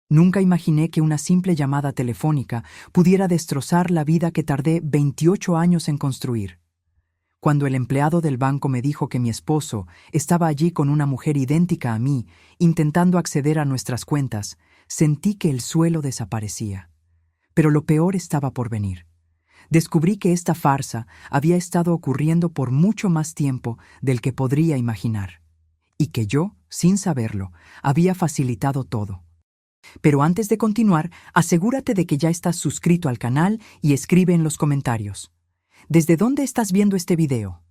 Nunca imaginé que una simple llamada telefónica pudiera destrozar la vida que tardé 28 años en construir. Cuando el empleado del banco me dijo que mi esposo estaba allí con una mujer idéntica a mí, intentando acceder a nuestras cuentas, sentí que el suelo desaparecía. Pero lo peor estaba por venir. Descubrí que esta farsa había estado ocurriendo por mucho más tiempo del que podría imaginar, y que yo, sin saberlo, había facilitado todo. Pero antes de continuar, asegúrate de que ya estás suscrito al canal y escribe en los comentarios. ¿Desde dónde estás viendo este video?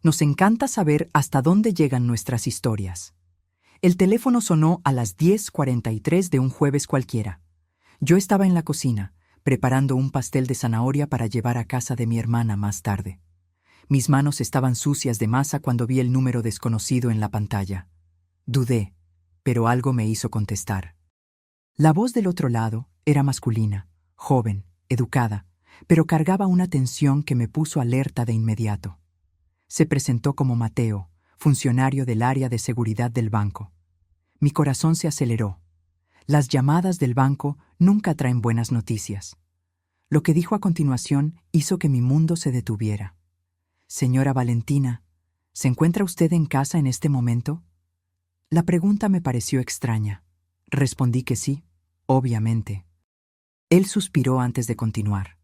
Nos encanta saber hasta dónde llegan nuestras historias. El teléfono sonó a las 10:43 de un jueves cualquiera. Yo estaba en la cocina, preparando un pastel de zanahoria para llevar a casa de mi hermana más tarde. Mis manos estaban sucias de masa cuando vi el número desconocido en la pantalla. Dudé, pero algo me hizo contestar. La voz del otro lado era masculina, joven, educada, pero cargaba una tensión que me puso alerta de inmediato. Se presentó como Mateo, funcionario del área de seguridad del banco. Mi corazón se aceleró. Las llamadas del banco nunca traen buenas noticias. Lo que dijo a continuación hizo que mi mundo se detuviera. Señora Valentina, ¿se encuentra usted en casa en este momento? La pregunta me pareció extraña. Respondí que sí, obviamente. Él suspiró antes de continuar.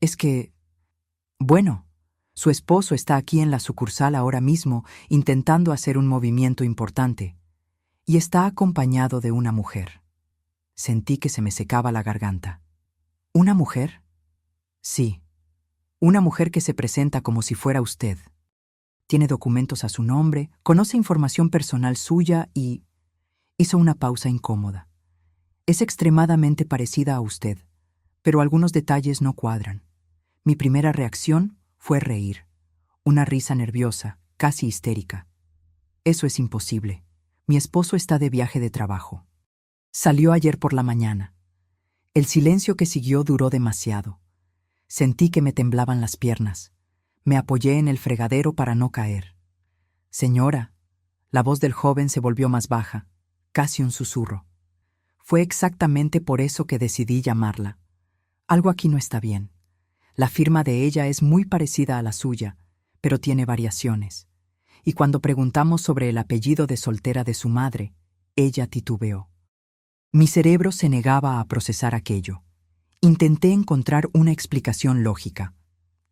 Es que... Bueno, su esposo está aquí en la sucursal ahora mismo intentando hacer un movimiento importante, y está acompañado de una mujer. Sentí que se me secaba la garganta. ¿Una mujer? Sí, una mujer que se presenta como si fuera usted. Tiene documentos a su nombre, conoce información personal suya y... Hizo una pausa incómoda. Es extremadamente parecida a usted, pero algunos detalles no cuadran. Mi primera reacción fue reír. Una risa nerviosa, casi histérica. Eso es imposible. Mi esposo está de viaje de trabajo. Salió ayer por la mañana. El silencio que siguió duró demasiado. Sentí que me temblaban las piernas. Me apoyé en el fregadero para no caer. Señora, la voz del joven se volvió más baja, casi un susurro. Fue exactamente por eso que decidí llamarla. Algo aquí no está bien. La firma de ella es muy parecida a la suya, pero tiene variaciones. Y cuando preguntamos sobre el apellido de soltera de su madre, ella titubeó. Mi cerebro se negaba a procesar aquello. Intenté encontrar una explicación lógica.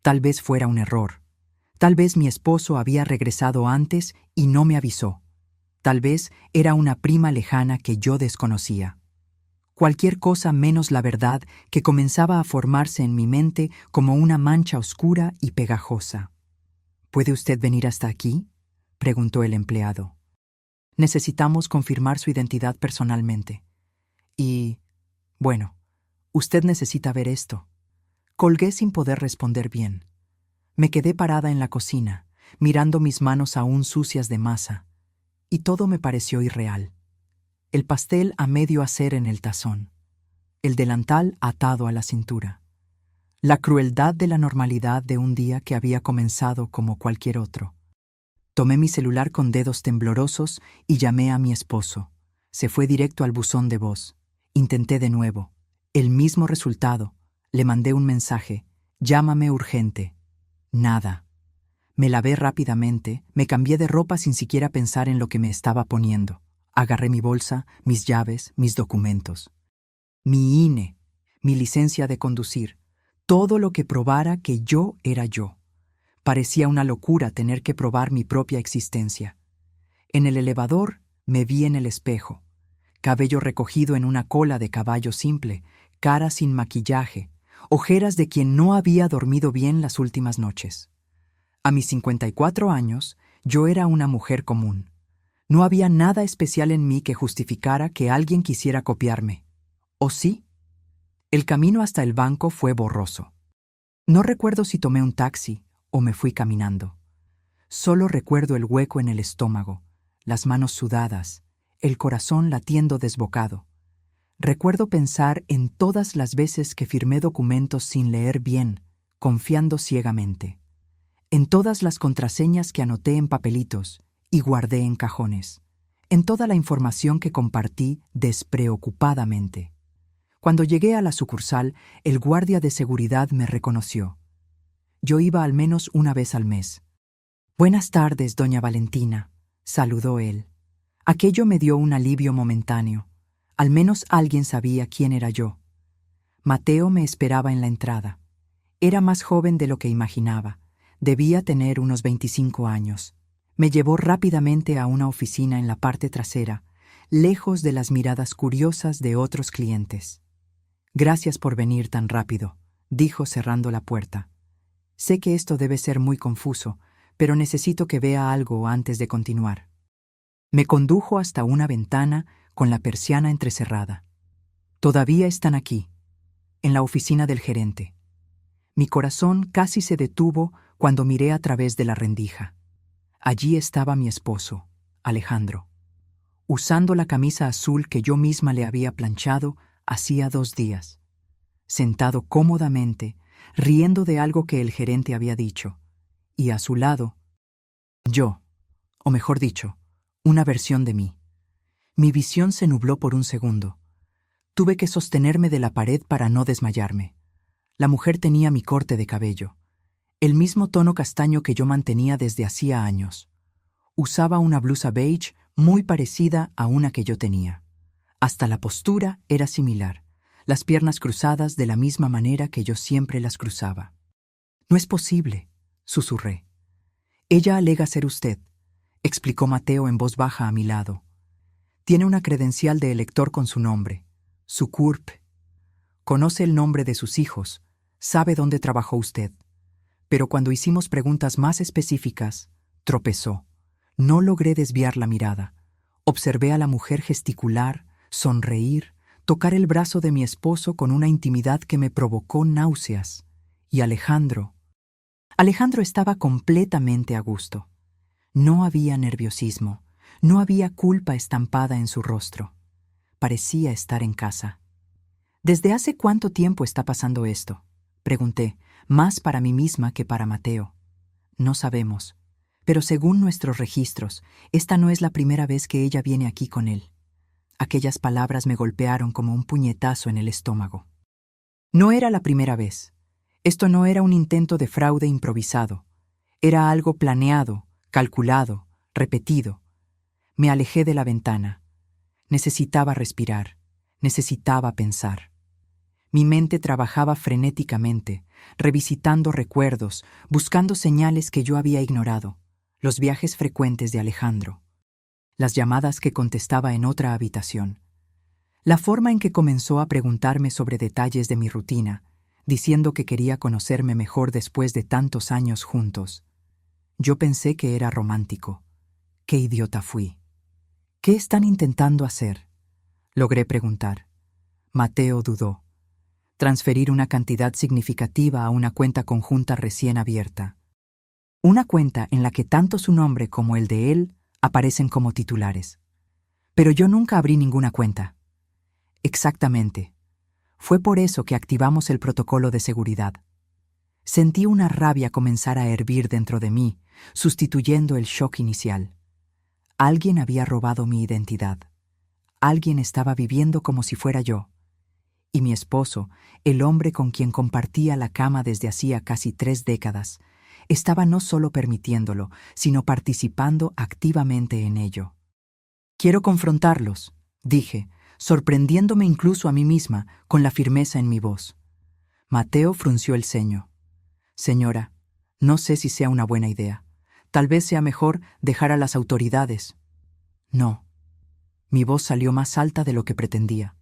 Tal vez fuera un error. Tal vez mi esposo había regresado antes y no me avisó. Tal vez era una prima lejana que yo desconocía. Cualquier cosa menos la verdad que comenzaba a formarse en mi mente como una mancha oscura y pegajosa. ¿Puede usted venir hasta aquí?, preguntó el empleado. Necesitamos confirmar su identidad personalmente. Y, bueno, usted necesita ver esto. Colgué sin poder responder bien. Me quedé parada en la cocina, mirando mis manos aún sucias de masa, y todo me pareció irreal. El pastel a medio hacer en el tazón. El delantal atado a la cintura. La crueldad de la normalidad de un día que había comenzado como cualquier otro. Tomé mi celular con dedos temblorosos y llamé a mi esposo. Se fue directo al buzón de voz. Intenté de nuevo. El mismo resultado. Le mandé un mensaje. Llámame urgente. Nada. Me lavé rápidamente, me cambié de ropa sin siquiera pensar en lo que me estaba poniendo. Agarré mi bolsa, mis llaves, mis documentos. Mi INE, mi licencia de conducir, todo lo que probara que yo era yo. Parecía una locura tener que probar mi propia existencia. En el elevador me vi en el espejo. Cabello recogido en una cola de caballo simple, cara sin maquillaje, ojeras de quien no había dormido bien las últimas noches. A mis 54 años, yo era una mujer común. No había nada especial en mí que justificara que alguien quisiera copiarme. ¿O sí? El camino hasta el banco fue borroso. No recuerdo si tomé un taxi o me fui caminando. Solo recuerdo el hueco en el estómago, las manos sudadas, el corazón latiendo desbocado. Recuerdo pensar en todas las veces que firmé documentos sin leer bien, confiando ciegamente. En todas las contraseñas que anoté en papelitos y guardé en cajones. en toda la información que compartí despreocupadamente. Cuando llegué a la sucursal, el guardia de seguridad me reconoció. Yo iba al menos una vez al mes. «Buenas tardes, doña Valentina», saludó él. Aquello me dio un alivio momentáneo. Al menos alguien sabía quién era yo. Mateo me esperaba en la entrada. Era más joven de lo que imaginaba. Debía tener unos 25 años. Me llevó rápidamente a una oficina en la parte trasera, lejos de las miradas curiosas de otros clientes. «Gracias por venir tan rápido», dijo cerrando la puerta. «Sé que esto debe ser muy confuso, pero necesito que vea algo antes de continuar». Me condujo hasta una ventana con la persiana entrecerrada. «Todavía están aquí, en la oficina del gerente». Mi corazón casi se detuvo cuando miré a través de la rendija. Allí estaba mi esposo, Alejandro, usando la camisa azul que yo misma le había planchado hacía 2 días, sentado cómodamente, riendo de algo que el gerente había dicho, y a su lado, yo, o mejor dicho, una versión de mí. Mi visión se nubló por un segundo. Tuve que sostenerme de la pared para no desmayarme. La mujer tenía mi corte de cabello, el mismo tono castaño que yo mantenía desde hacía años. Usaba una blusa beige muy parecida a una que yo tenía. Hasta la postura era similar, las piernas cruzadas de la misma manera que yo siempre las cruzaba. «No es posible», susurré. «Ella alega ser usted», explicó Mateo en voz baja a mi lado. «Tiene una credencial de elector con su nombre, su CURP. Conoce el nombre de sus hijos, sabe dónde trabajó usted». Pero cuando hicimos preguntas más específicas, tropezó. No logré desviar la mirada. Observé a la mujer gesticular, sonreír, tocar el brazo de mi esposo con una intimidad que me provocó náuseas. Y Alejandro estaba completamente a gusto. No había nerviosismo, no había culpa estampada en su rostro. Parecía estar en casa. «¿Desde hace cuánto tiempo está pasando esto?», pregunté, más para mí misma que para Mateo. «No sabemos, pero según nuestros registros, esta no es la primera vez que ella viene aquí con él». Aquellas palabras me golpearon como un puñetazo en el estómago. No era la primera vez. Esto no era un intento de fraude improvisado. Era algo planeado, calculado, repetido. Me alejé de la ventana. Necesitaba respirar. Necesitaba pensar. Mi mente trabajaba frenéticamente, revisitando recuerdos, buscando señales que yo había ignorado, los viajes frecuentes de Alejandro, las llamadas que contestaba en otra habitación, la forma en que comenzó a preguntarme sobre detalles de mi rutina, diciendo que quería conocerme mejor después de tantos años juntos. Yo pensé que era romántico. ¡Qué idiota fui! «¿Qué están intentando hacer?», logré preguntar. Mateo dudó. «Transferir una cantidad significativa a una cuenta conjunta recién abierta. Una cuenta en la que tanto su nombre como el de él aparecen como titulares. Pero yo nunca abrí ninguna cuenta». «Exactamente. Fue por eso que activamos el protocolo de seguridad». Sentí una rabia comenzar a hervir dentro de mí, sustituyendo el shock inicial. Alguien había robado mi identidad. Alguien estaba viviendo como si fuera yo. Y mi esposo, el hombre con quien compartía la cama desde hacía casi 3 décadas, estaba no solo permitiéndolo, sino participando activamente en ello. «Quiero confrontarlos», dije, sorprendiéndome incluso a mí misma con la firmeza en mi voz. Mateo frunció el ceño. «Señora, no sé si sea una buena idea. Tal vez sea mejor dejar a las autoridades». «No». Mi voz salió más alta de lo que pretendía.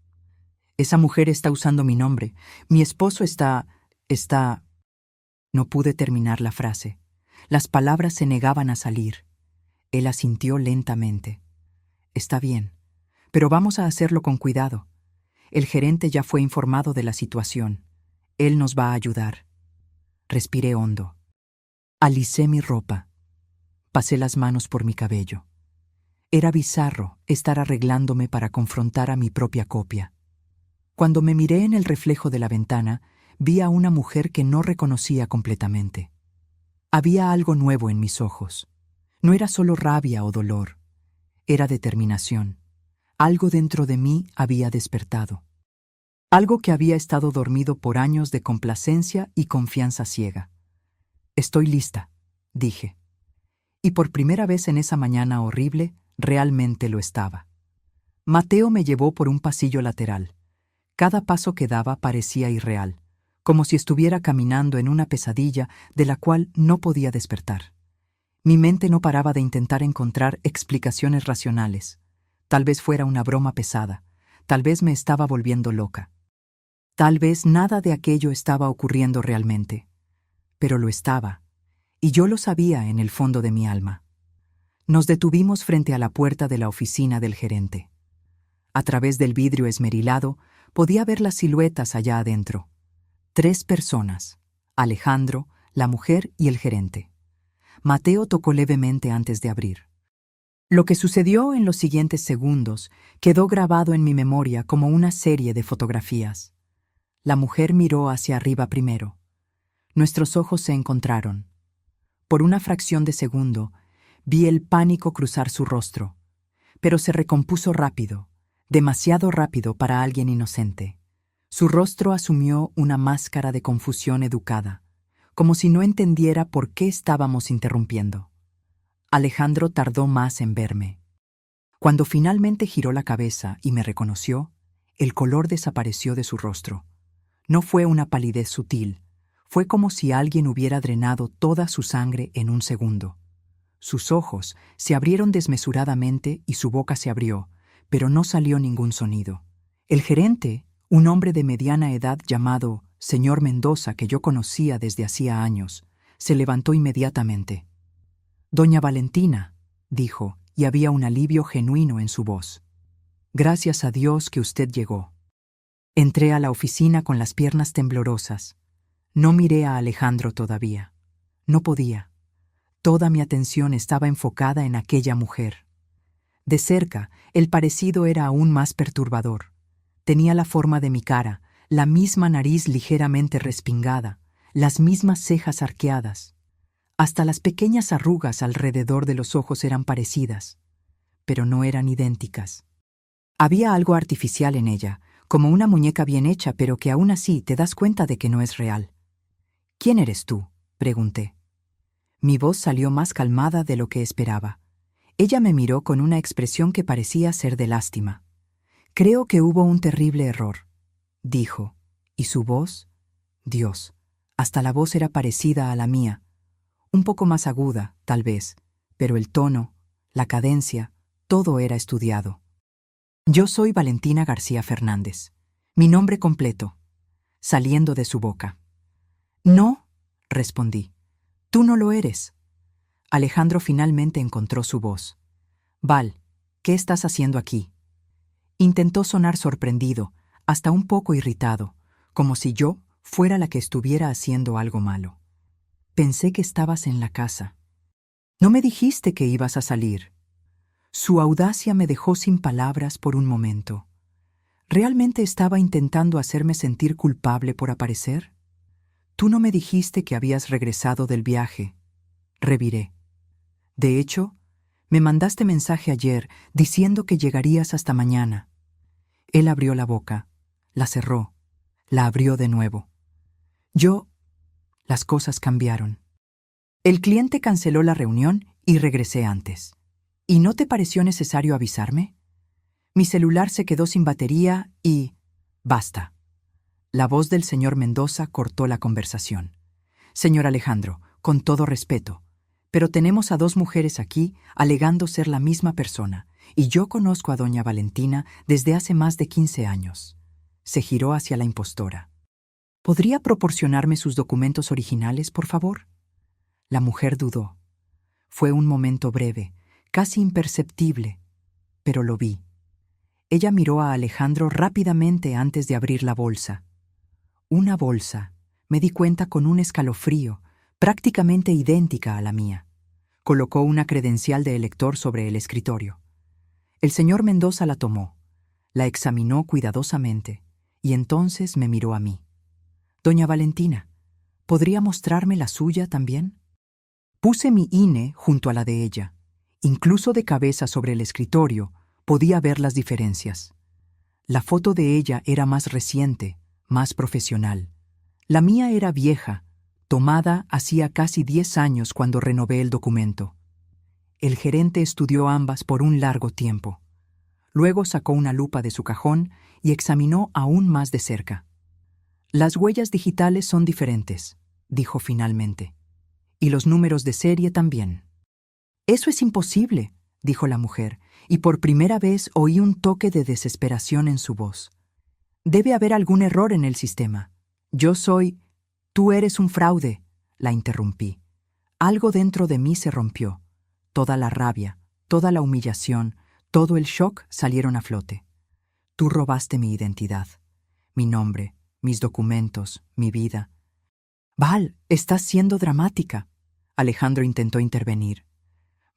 «Esa mujer está usando mi nombre. Mi esposo está... No pude terminar la frase. Las palabras se negaban a salir. Él asintió lentamente. «Está bien, pero vamos a hacerlo con cuidado. El gerente ya fue informado de la situación. Él nos va a ayudar». Respiré hondo. Alicé mi ropa. Pasé las manos por mi cabello. Era bizarro estar arreglándome para confrontar a mi propia copia. Cuando me miré en el reflejo de la ventana, vi a una mujer que no reconocía completamente. Había algo nuevo en mis ojos. No era solo rabia o dolor. Era determinación. Algo dentro de mí había despertado. Algo que había estado dormido por años de complacencia y confianza ciega. «Estoy lista», dije. Y por primera vez en esa mañana horrible, realmente lo estaba. Mateo me llevó por un pasillo lateral. Cada paso que daba parecía irreal, como si estuviera caminando en una pesadilla de la cual no podía despertar. Mi mente no paraba de intentar encontrar explicaciones racionales. Tal vez fuera una broma pesada, tal vez me estaba volviendo loca. Tal vez nada de aquello estaba ocurriendo realmente, pero lo estaba, y yo lo sabía en el fondo de mi alma. Nos detuvimos frente a la puerta de la oficina del gerente. A través del vidrio esmerilado podía ver las siluetas allá adentro. 3 personas: Alejandro, la mujer y el gerente. Mateo tocó levemente antes de abrir. Lo que sucedió en los siguientes segundos quedó grabado en mi memoria como una serie de fotografías. La mujer miró hacia arriba primero. Nuestros ojos se encontraron. Por una fracción de segundo, vi el pánico cruzar su rostro, pero se recompuso rápido, demasiado rápido para alguien inocente. Su rostro asumió una máscara de confusión educada, como si no entendiera por qué estábamos interrumpiendo. Alejandro tardó más en verme. Cuando finalmente giró la cabeza y me reconoció, el color desapareció de su rostro. No fue una palidez sutil, fue como si alguien hubiera drenado toda su sangre en un segundo. Sus ojos se abrieron desmesuradamente y su boca se abrió, pero no salió ningún sonido. El gerente, un hombre de mediana edad llamado señor Mendoza, que yo conocía desde hacía años, se levantó inmediatamente. «Doña Valentina», dijo, y había un alivio genuino en su voz. «Gracias a Dios que usted llegó». Entré a la oficina con las piernas temblorosas. No miré a Alejandro todavía. No podía. Toda mi atención estaba enfocada en aquella mujer. De cerca, el parecido era aún más perturbador. Tenía la forma de mi cara, la misma nariz ligeramente respingada, las mismas cejas arqueadas. Hasta las pequeñas arrugas alrededor de los ojos eran parecidas, pero no eran idénticas. Había algo artificial en ella, como una muñeca bien hecha, pero que aún así te das cuenta de que no es real. «¿Quién eres tú?», pregunté. Mi voz salió más calmada de lo que esperaba. Ella me miró con una expresión que parecía ser de lástima. «Creo que hubo un terrible error», dijo, y su voz, Dios, hasta la voz era parecida a la mía, un poco más aguda, tal vez, pero el tono, la cadencia, todo era estudiado. «Yo soy Valentina García Fernández, mi nombre completo», saliendo de su boca. «No», respondí, «tú no lo eres». Alejandro finalmente encontró su voz. «Val, ¿qué estás haciendo aquí?». Intentó sonar sorprendido, hasta un poco irritado, como si yo fuera la que estuviera haciendo algo malo. «Pensé que estabas en la casa». «¿No me dijiste que ibas a salir?». Su audacia me dejó sin palabras por un momento. ¿Realmente estaba intentando hacerme sentir culpable por aparecer? «Tú no me dijiste que habías regresado del viaje», reviré. «De hecho, me mandaste mensaje ayer diciendo que llegarías hasta mañana». Él abrió la boca, la cerró, la abrió de nuevo. Las cosas cambiaron. El cliente canceló la reunión y regresé antes. ¿Y no te pareció necesario avisarme? Mi celular se quedó sin batería y... Basta. La voz del señor Mendoza cortó la conversación. «Señor Alejandro, con todo respeto, pero tenemos a 2 mujeres aquí alegando ser la misma persona, y yo conozco a doña Valentina desde hace más de 15 años». Se giró hacia la impostora. «¿Podría proporcionarme sus documentos originales, por favor?». La mujer dudó. Fue un momento breve, casi imperceptible, pero lo vi. Ella miró a Alejandro rápidamente antes de abrir la bolsa. Una bolsa, me di cuenta con un escalofrío, prácticamente idéntica a la mía. Colocó una credencial de elector sobre el escritorio. El señor Mendoza la tomó, la examinó cuidadosamente y entonces me miró a mí. «Doña Valentina, ¿podría mostrarme la suya también?». Puse mi INE junto a la de ella Incluso de cabeza sobre el escritorio, podía ver las diferencias. La foto de ella era más reciente, más profesional. La mía era vieja, tomada hacía casi 10 años cuando renové el documento. El gerente estudió ambas por un largo tiempo. Luego sacó una lupa de su cajón y examinó aún más de cerca. Las huellas digitales son diferentes, dijo finalmente. Y los números de serie también. Eso es imposible, dijo la mujer, y por primera vez oí un toque de desesperación en su voz. Debe haber algún error en el sistema. Tú eres un fraude, la interrumpí. Algo dentro de mí se rompió. Toda la rabia, toda la humillación, todo el shock salieron a flote. Tú robaste mi identidad, mi nombre, mis documentos, mi vida. Val, estás siendo dramática. Alejandro intentó intervenir.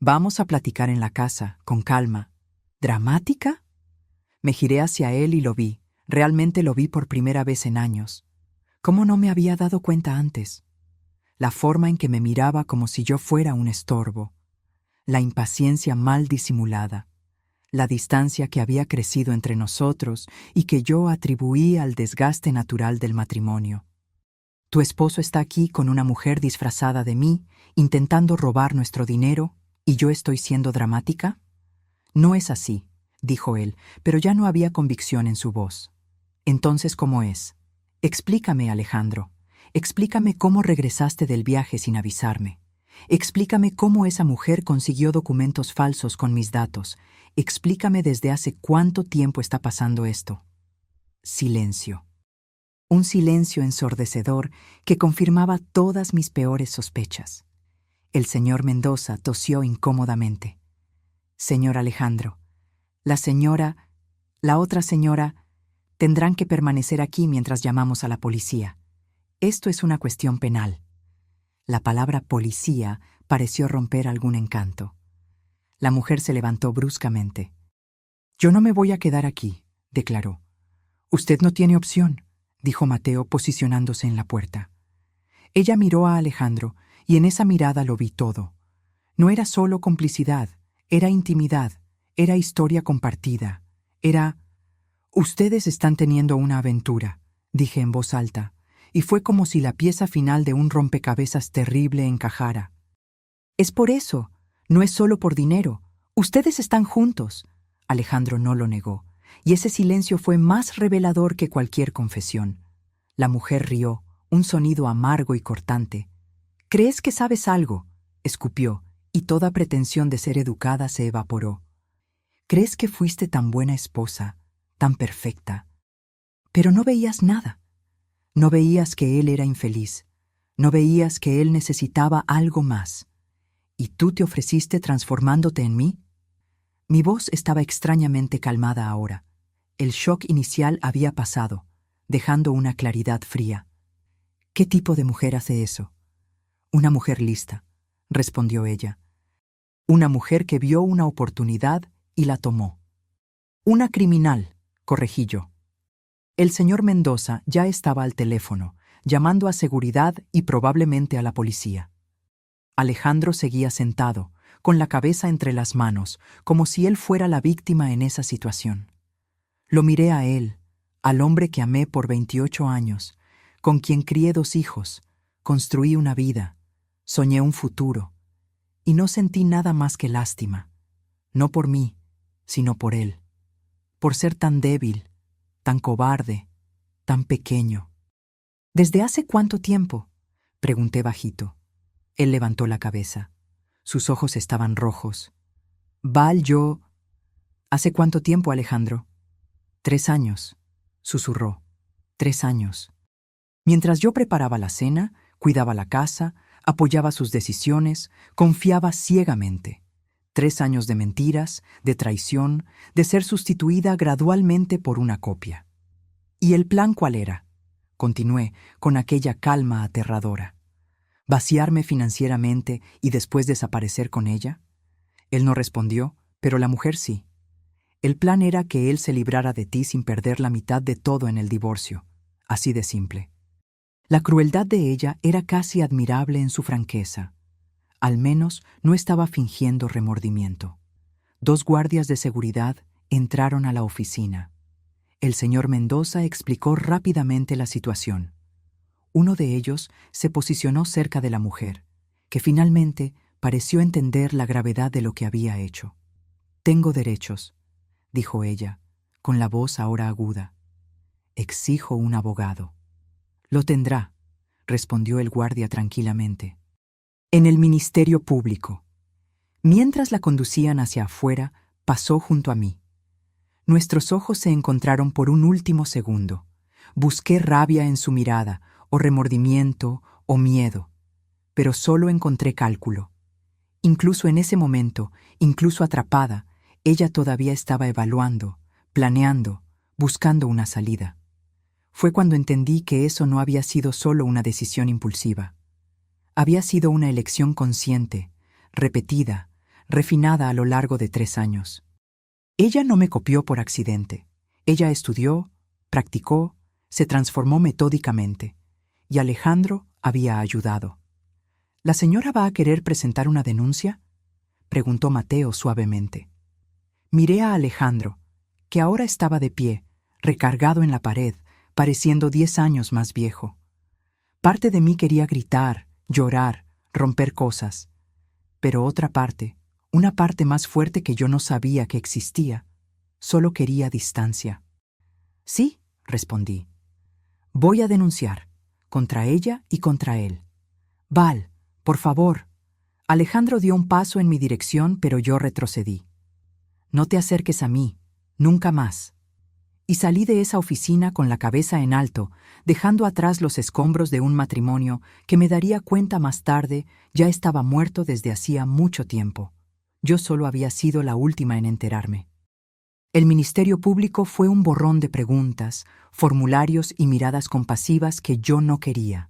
Vamos a platicar en la casa, con calma. ¿Dramática? Me giré hacia él y lo vi. Realmente lo vi por primera vez en años. ¿Cómo no me había dado cuenta antes? La forma en que me miraba como si yo fuera un estorbo. La impaciencia mal disimulada. La distancia que había crecido entre nosotros y que yo atribuí al desgaste natural del matrimonio. Tu esposo está aquí con una mujer disfrazada de mí, intentando robar nuestro dinero, ¿y yo estoy siendo dramática? No es así, dijo él, pero ya no había convicción en su voz. Entonces, ¿cómo es? Explícame, Alejandro. Explícame cómo regresaste del viaje sin avisarme. Explícame cómo esa mujer consiguió documentos falsos con mis datos. Explícame desde hace cuánto tiempo está pasando esto. Silencio. Un silencio ensordecedor que confirmaba todas mis peores sospechas. El señor Mendoza tosió incómodamente. Señor Alejandro, la otra señora, tendrán que permanecer aquí mientras llamamos a la policía. Esto es una cuestión penal. La palabra policía pareció romper algún encanto. La mujer se levantó bruscamente. Yo no me voy a quedar aquí, declaró. Usted no tiene opción, dijo Mateo posicionándose en la puerta. Ella miró a Alejandro y en esa mirada lo vi todo. No era solo complicidad, era intimidad, era historia compartida, era... Ustedes están teniendo una aventura, dije en voz alta, y fue como si la pieza final de un rompecabezas terrible encajara. Es por eso, no es solo por dinero. Ustedes están juntos. Alejandro no lo negó, y ese silencio fue más revelador que cualquier confesión. La mujer rió, un sonido amargo y cortante. ¿Crees que sabes algo? Escupió, y toda pretensión de ser educada se evaporó. ¿Crees que fuiste tan buena esposa, tan perfecta? Pero no veías nada. No veías que él era infeliz. No veías que él necesitaba algo más. ¿Y tú te ofreciste transformándote en mí? Mi voz estaba extrañamente calmada ahora. El shock inicial había pasado, dejando una claridad fría. ¿Qué tipo de mujer hace eso? Una mujer lista, respondió ella. Una mujer que vio una oportunidad y la tomó. Una criminal, corregí yo. El señor Mendoza ya estaba al teléfono, llamando a seguridad y probablemente a la policía. Alejandro seguía sentado, con la cabeza entre las manos, como si él fuera la víctima en esa situación. Lo miré a él, al hombre que amé por 28 años, con quien crié 2 hijos, construí una vida, soñé un futuro, y no sentí nada más que lástima, no por mí, sino por él, por ser tan débil, tan cobarde, tan pequeño. ¿Desde hace cuánto tiempo? Pregunté bajito. Él levantó la cabeza. Sus ojos estaban rojos. ¿Hace cuánto tiempo, Alejandro? 3 años, susurró. 3 años. Mientras yo preparaba la cena, cuidaba la casa, apoyaba sus decisiones, confiaba ciegamente. 3 años de mentiras, de traición, de ser sustituida gradualmente por una copia. ¿Y el plan cuál era? Continué, con aquella calma aterradora. ¿Vaciarme financieramente y después desaparecer con ella? Él no respondió, pero la mujer sí. El plan era que él se librara de ti sin perder la mitad de todo en el divorcio. Así de simple. La crueldad de ella era casi admirable en su franqueza. Al menos no estaba fingiendo remordimiento. 2 guardias de seguridad entraron a la oficina. El señor Mendoza explicó rápidamente la situación. Uno de ellos se posicionó cerca de la mujer, que finalmente pareció entender la gravedad de lo que había hecho. «Tengo derechos», dijo ella, con la voz ahora aguda. «Exijo un abogado». «Lo tendrá», respondió el guardia tranquilamente. En el Ministerio Público. Mientras la conducían hacia afuera, pasó junto a mí. Nuestros ojos se encontraron por un último segundo. Busqué rabia en su mirada, o remordimiento, o miedo, pero solo encontré cálculo. Incluso en ese momento, incluso atrapada, ella todavía estaba evaluando, planeando, buscando una salida. Fue cuando entendí que eso no había sido solo una decisión impulsiva. Había sido una elección consciente, repetida, refinada a lo largo de 3 años. Ella no me copió por accidente. Ella estudió, practicó, se transformó metódicamente, y Alejandro había ayudado. «¿La señora va a querer presentar una denuncia?», preguntó Mateo suavemente. Miré a Alejandro, que ahora estaba de pie, recargado en la pared, pareciendo 10 años más viejo. Parte de mí quería gritar, llorar, romper cosas, pero otra parte, una parte más fuerte que yo no sabía que existía, solo quería distancia. «Sí», respondí. «Voy a denunciar, contra ella y contra él». «Val, por favor». Alejandro dio un paso en mi dirección, pero yo retrocedí. «No te acerques a mí, nunca más». Y salí de esa oficina con la cabeza en alto, dejando atrás los escombros de un matrimonio que me daría cuenta más tarde ya estaba muerto desde hacía mucho tiempo. Yo solo había sido la última en enterarme. El Ministerio Público fue un borrón de preguntas, formularios y miradas compasivas que yo no quería.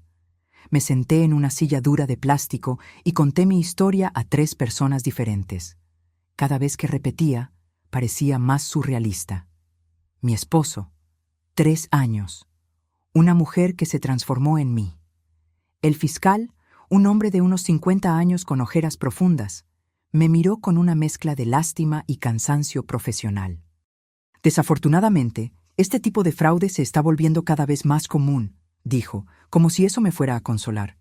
Me senté en una silla dura de plástico y conté mi historia a 3 personas diferentes. Cada vez que repetía, parecía más surrealista. Mi esposo, 3 años. Una mujer que se transformó en mí. El fiscal, un hombre de unos 50 años con ojeras profundas, me miró con una mezcla de lástima y cansancio profesional. «Desafortunadamente, este tipo de fraude se está volviendo cada vez más común», dijo, como si eso me fuera a consolar.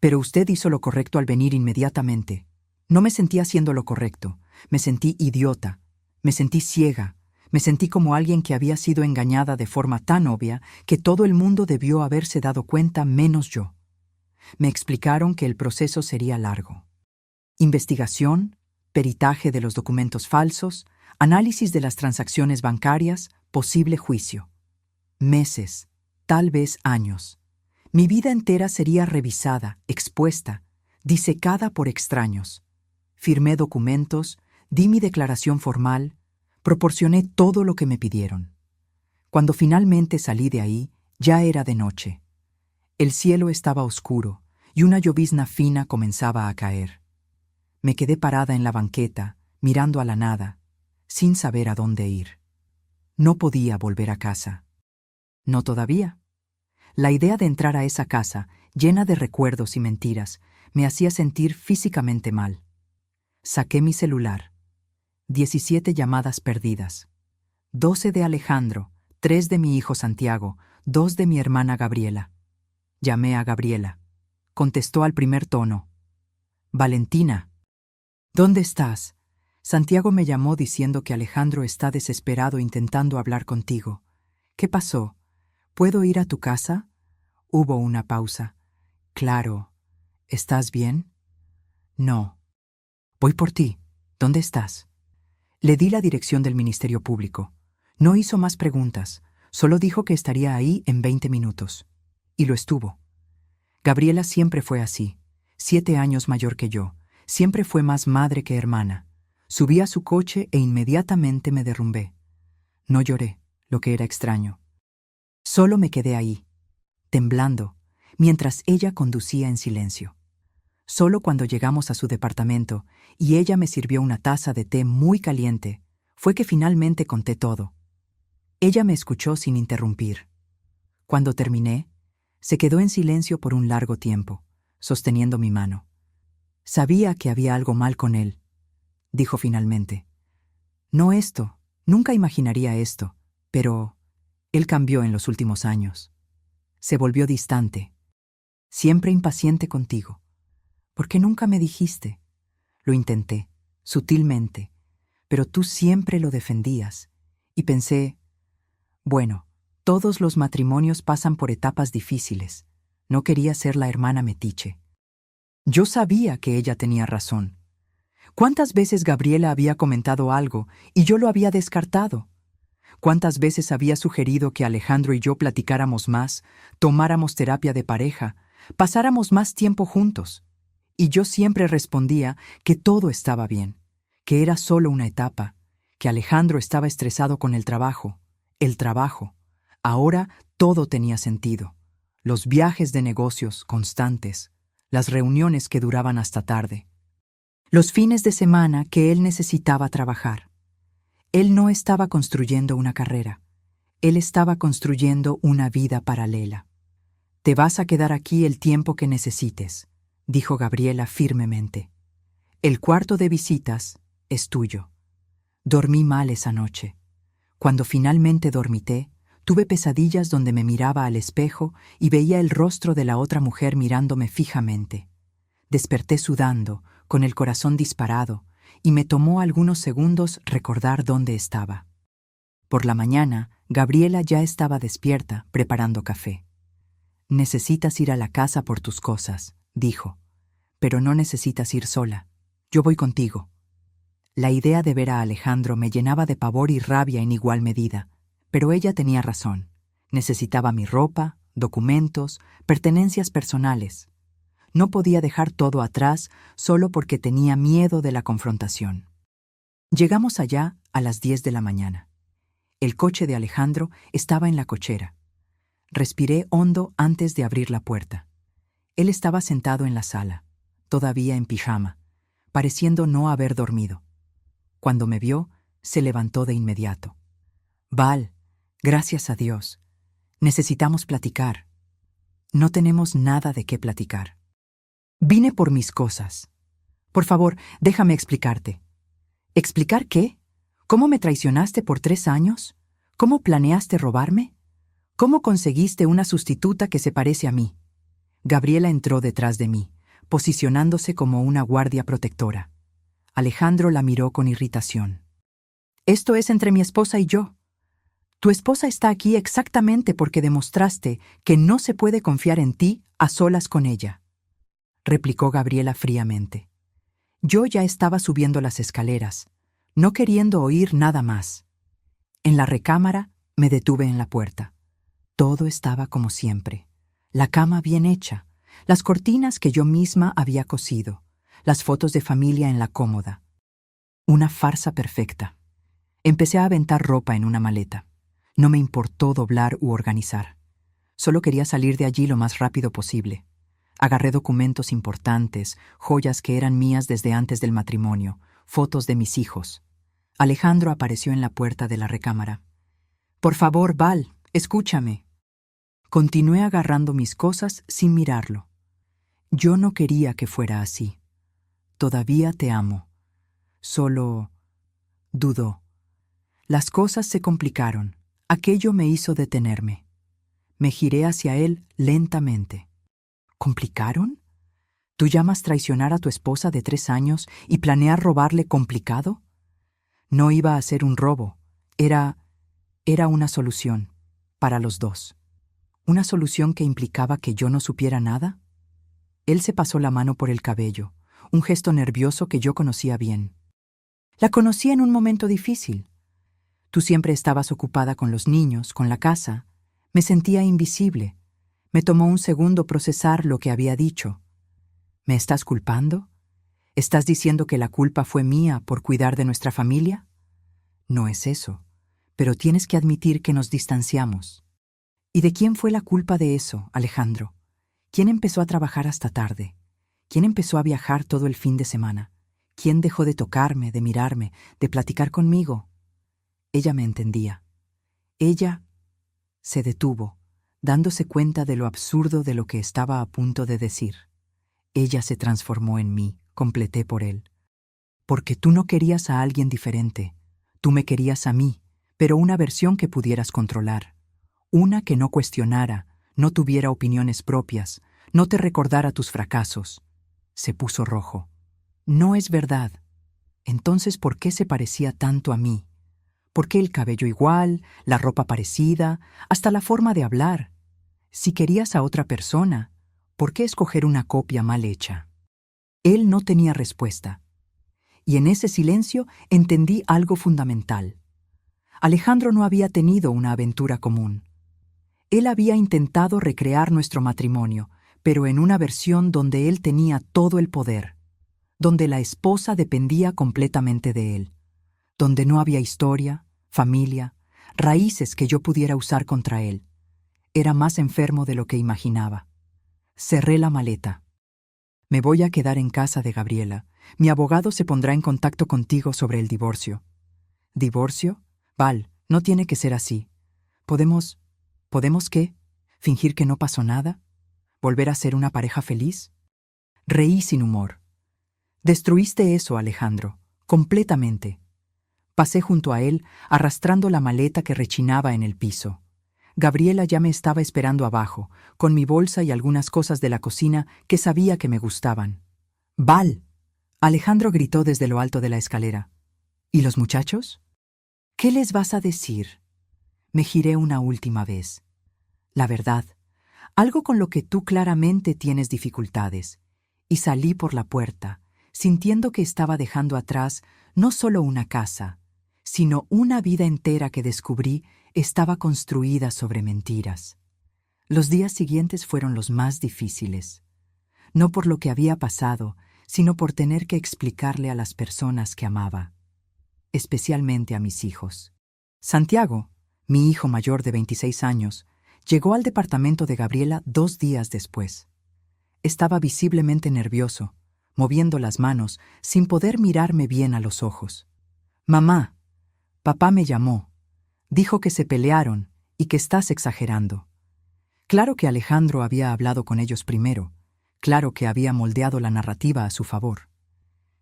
«Pero usted hizo lo correcto al venir inmediatamente». No me sentí haciendo lo correcto, me sentí idiota, me sentí ciega, me sentí como alguien que había sido engañada de forma tan obvia que todo el mundo debió haberse dado cuenta menos yo. Me explicaron que el proceso sería largo. Investigación, peritaje de los documentos falsos, análisis de las transacciones bancarias, posible juicio. Meses, tal vez años. Mi vida entera sería revisada, expuesta, disecada por extraños. Firmé documentos, di mi declaración formal, proporcioné todo lo que me pidieron. Cuando finalmente salí de ahí, ya era de noche. El cielo estaba oscuro y una llovizna fina comenzaba a caer. Me quedé parada en la banqueta, mirando a la nada, sin saber a dónde ir. No podía volver a casa. No todavía. La idea de entrar a esa casa, llena de recuerdos y mentiras, me hacía sentir físicamente mal. Saqué mi celular. 17 llamadas perdidas. 12 de Alejandro, 3 de mi hijo Santiago, 2 de mi hermana Gabriela. Llamé a Gabriela. Contestó al primer tono. «Valentina». «¿Dónde estás?» Santiago me llamó diciendo que Alejandro está desesperado intentando hablar contigo. «¿Qué pasó? ¿Puedo ir a tu casa?» Hubo una pausa. «Claro. ¿Estás bien?» «No». «Voy por ti. ¿Dónde estás?» Le di la dirección del Ministerio Público. No hizo más preguntas, solo dijo que estaría ahí en 20 minutos. Y lo estuvo. Gabriela siempre fue así, 7 años mayor que yo, siempre fue más madre que hermana. Subí a su coche e inmediatamente me derrumbé. No lloré, lo que era extraño. Solo me quedé ahí, temblando, mientras ella conducía en silencio. Solo cuando llegamos a su departamento y ella me sirvió una taza de té muy caliente, fue que finalmente conté todo. Ella me escuchó sin interrumpir. Cuando terminé, se quedó en silencio por un largo tiempo, sosteniendo mi mano. Sabía que había algo mal con él, dijo finalmente. No esto, nunca imaginaría esto, pero él cambió en los últimos años. Se volvió distante, siempre impaciente contigo. ¿Por qué nunca me dijiste? Lo intenté, sutilmente, pero tú siempre lo defendías. Y pensé, bueno, todos los matrimonios pasan por etapas difíciles. No quería ser la hermana metiche. Yo sabía que ella tenía razón. ¿Cuántas veces Gabriela había comentado algo y yo lo había descartado? ¿Cuántas veces había sugerido que Alejandro y yo platicáramos más, tomáramos terapia de pareja, pasáramos más tiempo juntos? Y yo siempre respondía que todo estaba bien, que era solo una etapa, que Alejandro estaba estresado con el trabajo. El trabajo. Ahora todo tenía sentido. Los viajes de negocios constantes, las reuniones que duraban hasta tarde. Los fines de semana que él necesitaba trabajar. Él no estaba construyendo una carrera. Él estaba construyendo una vida paralela. Te vas a quedar aquí el tiempo que necesites, dijo Gabriela firmemente. El cuarto de visitas es tuyo. Dormí mal esa noche. Cuando finalmente dormité, tuve pesadillas donde me miraba al espejo y veía el rostro de la otra mujer mirándome fijamente. Desperté sudando, con el corazón disparado, y me tomó algunos segundos recordar dónde estaba. Por la mañana, Gabriela ya estaba despierta, preparando café. Necesitas ir a la casa por tus cosas, dijo, pero no necesitas ir sola. Yo voy contigo. La idea de ver a Alejandro me llenaba de pavor y rabia en igual medida, pero ella tenía razón. Necesitaba mi ropa, documentos, pertenencias personales. No podía dejar todo atrás solo porque tenía miedo de la confrontación. Llegamos allá a las 10 de la mañana. El coche de Alejandro estaba en la cochera. Respiré hondo antes de abrir la puerta. Él estaba sentado en la sala, todavía en pijama, pareciendo no haber dormido. Cuando me vio, se levantó de inmediato. Val, gracias a Dios. Necesitamos platicar. No tenemos nada de qué platicar. Vine por mis cosas. Por favor, déjame explicarte. ¿Explicar qué? ¿Cómo me traicionaste por 3 años? ¿Cómo planeaste robarme? ¿Cómo conseguiste una sustituta que se parece a mí? Gabriela entró detrás de mí, posicionándose como una guardia protectora. Alejandro la miró con irritación. Esto es entre mi esposa y yo. Tu esposa está aquí exactamente porque demostraste que no se puede confiar en ti a solas con ella, replicó Gabriela fríamente. Yo ya estaba subiendo las escaleras, no queriendo oír nada más. En la recámara me detuve en la puerta. Todo estaba como siempre. La cama bien hecha, las cortinas que yo misma había cosido, las fotos de familia en la cómoda. Una farsa perfecta. Empecé a aventar ropa en una maleta. No me importó doblar u organizar. Solo quería salir de allí lo más rápido posible. Agarré documentos importantes, joyas que eran mías desde antes del matrimonio, fotos de mis hijos. Alejandro apareció en la puerta de la recámara. Por favor, Val, escúchame. Continué agarrando mis cosas sin mirarlo. Yo no quería que fuera así. Todavía te amo. Solo dudó. Las cosas se complicaron. Aquello me hizo detenerme. Me giré hacia él lentamente. ¿Complicaron? ¿Tú llamas traicionar a tu esposa de 3 años y planear robarle complicado? No iba a ser un robo. Era una solución, para los dos. ¿Una solución que implicaba que yo no supiera nada? Él se pasó la mano por el cabello, un gesto nervioso que yo conocía bien. La conocí en un momento difícil. Tú siempre estabas ocupada con los niños, con la casa. Me sentía invisible. Me tomó un segundo procesar lo que había dicho. ¿Me estás culpando? ¿Estás diciendo que la culpa fue mía por cuidar de nuestra familia? No es eso, pero tienes que admitir que nos distanciamos. ¿Y de quién fue la culpa de eso, Alejandro? ¿Quién empezó a trabajar hasta tarde? ¿Quién empezó a viajar todo el fin de semana? ¿Quién dejó de tocarme, de mirarme, de platicar conmigo? Ella me entendía. Ella se detuvo, dándose cuenta de lo absurdo de lo que estaba a punto de decir. Ella se transformó en mí, completé por él. Porque tú no querías a alguien diferente. Tú me querías a mí, pero una versión que pudieras controlar. Una que no cuestionara, no tuviera opiniones propias, no te recordara tus fracasos. Se puso rojo. No es verdad. Entonces, ¿por qué se parecía tanto a mí? ¿Por qué el cabello igual, la ropa parecida, hasta la forma de hablar? Si querías a otra persona, ¿por qué escoger una copia mal hecha? Él no tenía respuesta. Y en ese silencio entendí algo fundamental. Alejandro no había tenido una aventura común. Él había intentado recrear nuestro matrimonio, pero en una versión donde él tenía todo el poder, donde la esposa dependía completamente de él, donde no había historia, familia, raíces que yo pudiera usar contra él. Era más enfermo de lo que imaginaba. Cerré la maleta. Me voy a quedar en casa de Gabriela. Mi abogado se pondrá en contacto contigo sobre el divorcio. ¿Divorcio? Val, no tiene que ser así. ¿Podemos qué? ¿Fingir que no pasó nada? ¿Volver a ser una pareja feliz? Reí sin humor. Destruiste eso, Alejandro, completamente. Pasé junto a él, arrastrando la maleta que rechinaba en el piso. Gabriela ya me estaba esperando abajo, con mi bolsa y algunas cosas de la cocina que sabía que me gustaban. ¡Val! Alejandro gritó desde lo alto de la escalera. ¿Y los muchachos? ¿Qué les vas a decir? Me giré una última vez. La verdad, algo con lo que tú claramente tienes dificultades. Y salí por la puerta, sintiendo que estaba dejando atrás no solo una casa, sino una vida entera que descubrí estaba construida sobre mentiras. Los días siguientes fueron los más difíciles, no por lo que había pasado, sino por tener que explicarle a las personas que amaba, especialmente a mis hijos. Santiago, mi hijo mayor de 26 años, llegó al departamento de Gabriela 2 días después. Estaba visiblemente nervioso, moviendo las manos, sin poder mirarme bien a los ojos. «Mamá, papá me llamó. Dijo que se pelearon y que estás exagerando». Claro que Alejandro había hablado con ellos primero. Claro que había moldeado la narrativa a su favor.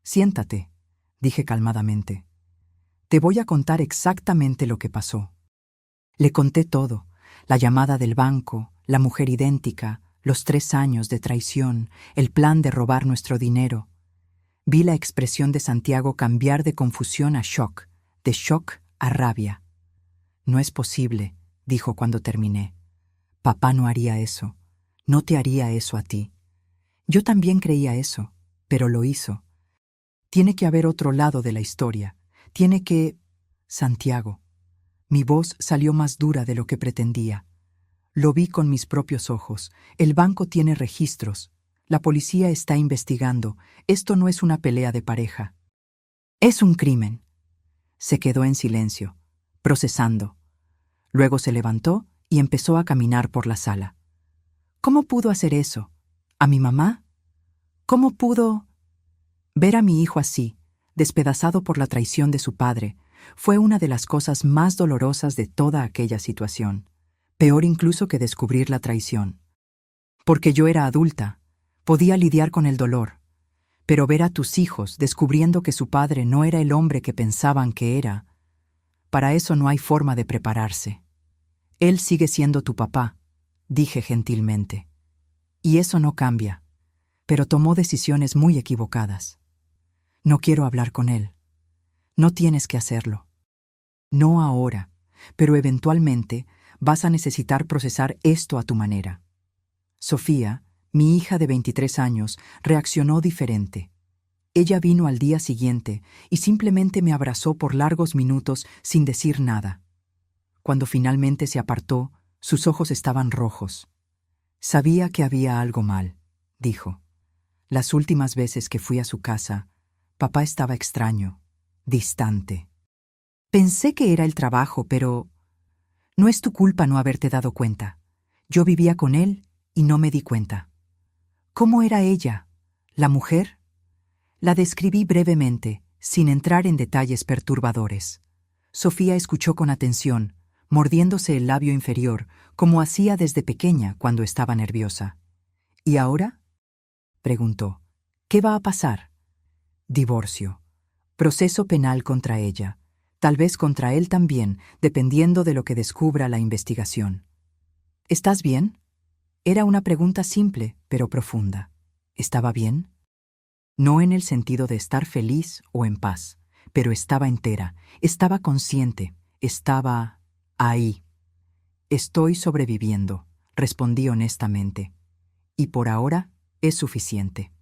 «Siéntate», dije calmadamente. «Te voy a contar exactamente lo que pasó». Le conté todo, la llamada del banco, la mujer idéntica, los 3 años de traición, el plan de robar nuestro dinero. Vi la expresión de Santiago cambiar de confusión a shock, de shock a rabia. «No es posible», dijo cuando terminé. «Papá no haría eso. No te haría eso a ti». Yo también creía eso, pero lo hizo. Tiene que haber otro lado de la historia. Tiene que... Santiago. Mi voz salió más dura de lo que pretendía. Lo vi con mis propios ojos. El banco tiene registros. La policía está investigando. Esto no es una pelea de pareja. Es un crimen. Se quedó en silencio, procesando. Luego se levantó y empezó a caminar por la sala. ¿Cómo pudo hacer eso? ¿A mi mamá? ¿Cómo pudo...? Ver a mi hijo así, despedazado por la traición de su padre, fue una de las cosas más dolorosas de toda aquella situación. Peor incluso que descubrir la traición. Porque yo era adulta, podía lidiar con el dolor. Pero ver a tus hijos descubriendo que su padre no era el hombre que pensaban que era, para eso no hay forma de prepararse. Él sigue siendo tu papá, dije gentilmente. Y eso no cambia, pero tomó decisiones muy equivocadas. No quiero hablar con él. No tienes que hacerlo. No ahora, pero eventualmente vas a necesitar procesar esto a tu manera. Sofía, mi hija de 23 años, reaccionó diferente. Ella vino al día siguiente y simplemente me abrazó por largos minutos sin decir nada. Cuando finalmente se apartó, sus ojos estaban rojos. Sabía que había algo mal, dijo. Las últimas veces que fui a su casa, papá estaba extraño, distante. Pensé que era el trabajo, pero... No es tu culpa no haberte dado cuenta. Yo vivía con él y no me di cuenta. ¿Cómo era ella? ¿La mujer? La describí brevemente, sin entrar en detalles perturbadores. Sofía escuchó con atención, mordiéndose el labio inferior, como hacía desde pequeña cuando estaba nerviosa. ¿Y ahora?, preguntó. ¿Qué va a pasar? divorcio, proceso penal contra ella, tal vez contra él también, dependiendo de lo que descubra la investigación. ¿Estás bien? Era una pregunta simple, pero profunda. ¿Estaba bien? No en el sentido de estar feliz o en paz, pero estaba entera, estaba consciente, estaba ahí. Estoy sobreviviendo, respondí honestamente. Y por ahora es suficiente.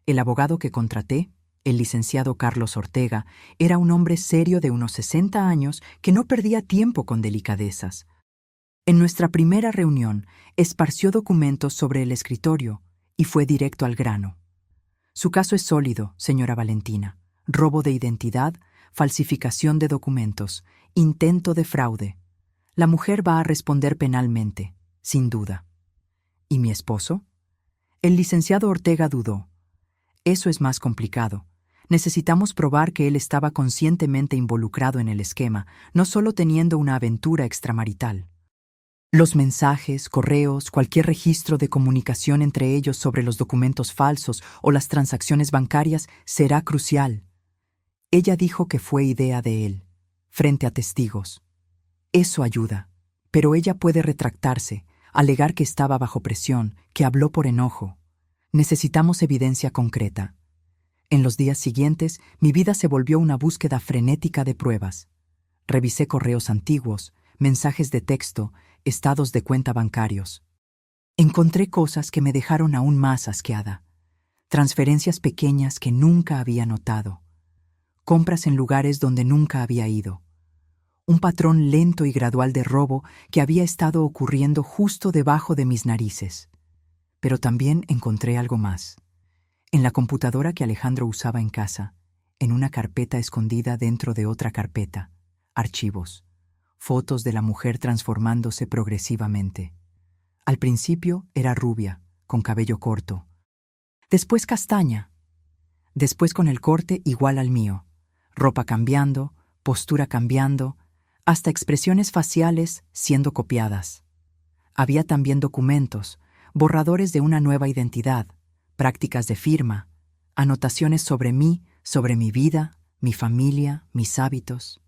El abogado que contraté, el licenciado Carlos Ortega, era un hombre serio de unos 60 años que no perdía tiempo con delicadezas. En nuestra primera reunión, esparció documentos sobre el escritorio y fue directo al grano. Su caso es sólido, señora Valentina. Robo de identidad, falsificación de documentos, intento de fraude. La mujer va a responder penalmente, sin duda. ¿Y mi esposo? El licenciado Ortega dudó. Eso es más complicado. Necesitamos probar que él estaba conscientemente involucrado en el esquema, no solo teniendo una aventura extramarital. Los mensajes, correos, cualquier registro de comunicación entre ellos sobre los documentos falsos o las transacciones bancarias será crucial. Ella dijo que fue idea de él, frente a testigos. Eso ayuda, pero ella puede retractarse, alegar que estaba bajo presión, que habló por enojo. Necesitamos evidencia concreta. En los días siguientes, mi vida se volvió una búsqueda frenética de pruebas. Revisé correos antiguos, mensajes de texto, estados de cuenta bancarios. Encontré cosas que me dejaron aún más asqueada. Transferencias pequeñas que nunca había notado. Compras en lugares donde nunca había ido. Un patrón lento y gradual de robo que había estado ocurriendo justo debajo de mis narices. Pero también encontré algo más. En la computadora que Alejandro usaba en casa, en una carpeta escondida dentro de otra carpeta, archivos, fotos de la mujer transformándose progresivamente. Al principio era rubia, con cabello corto. Después castaña. Después con el corte igual al mío. Ropa cambiando, postura cambiando, hasta expresiones faciales siendo copiadas. Había también documentos, borradores de una nueva identidad, prácticas de firma, anotaciones sobre mí, sobre mi vida, mi familia, mis hábitos.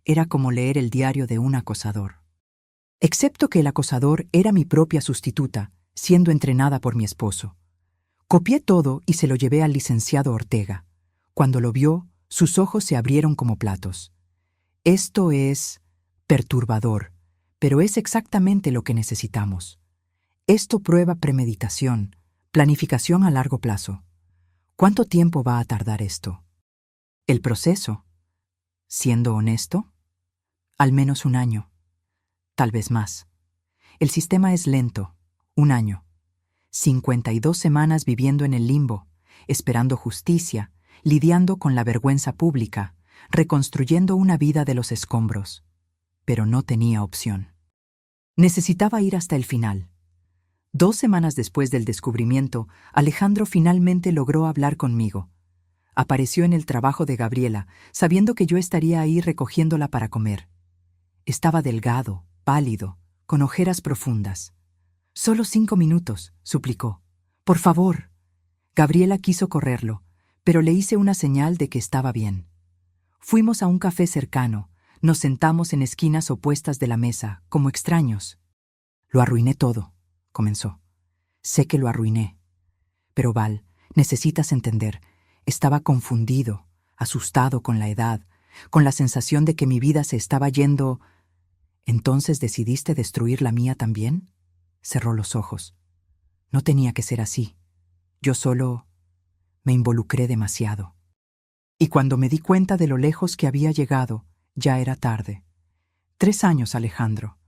Era como leer el diario de un acosador. Excepto que el acosador era mi propia sustituta, siendo entrenada por mi esposo. Copié todo y se lo llevé al licenciado Ortega. Cuando lo vio, sus ojos se abrieron como platos. Esto es perturbador, pero es exactamente lo que necesitamos. Esto prueba premeditación, planificación a largo plazo. ¿Cuánto tiempo va a tardar esto? ¿El proceso? Siendo honesto, al menos 1 año, tal vez más. El sistema es lento, 1 año. 52 semanas viviendo en el limbo, esperando justicia, lidiando con la vergüenza pública, reconstruyendo una vida de los escombros. Pero no tenía opción. Necesitaba ir hasta el final. 2 semanas después del descubrimiento, Alejandro finalmente logró hablar conmigo. Apareció en el trabajo de Gabriela, sabiendo que yo estaría ahí recogiéndola para comer. Estaba delgado, pálido, con ojeras profundas. «Solo 5 minutos», suplicó. «Por favor». Gabriela quiso correrlo, pero le hice una señal de que estaba bien. Fuimos a un café cercano, nos sentamos en esquinas opuestas de la mesa, como extraños. «Lo arruiné todo», comenzó. «Sé que lo arruiné. Pero Val, necesitas entender, estaba confundido, asustado con la edad, con la sensación de que mi vida se estaba yendo». «¿Entonces decidiste destruir la mía también?», cerró los ojos. «No tenía que ser así. Yo solo me involucré demasiado. Y cuando me di cuenta de lo lejos que había llegado, ya era tarde. 3 años, Alejandro.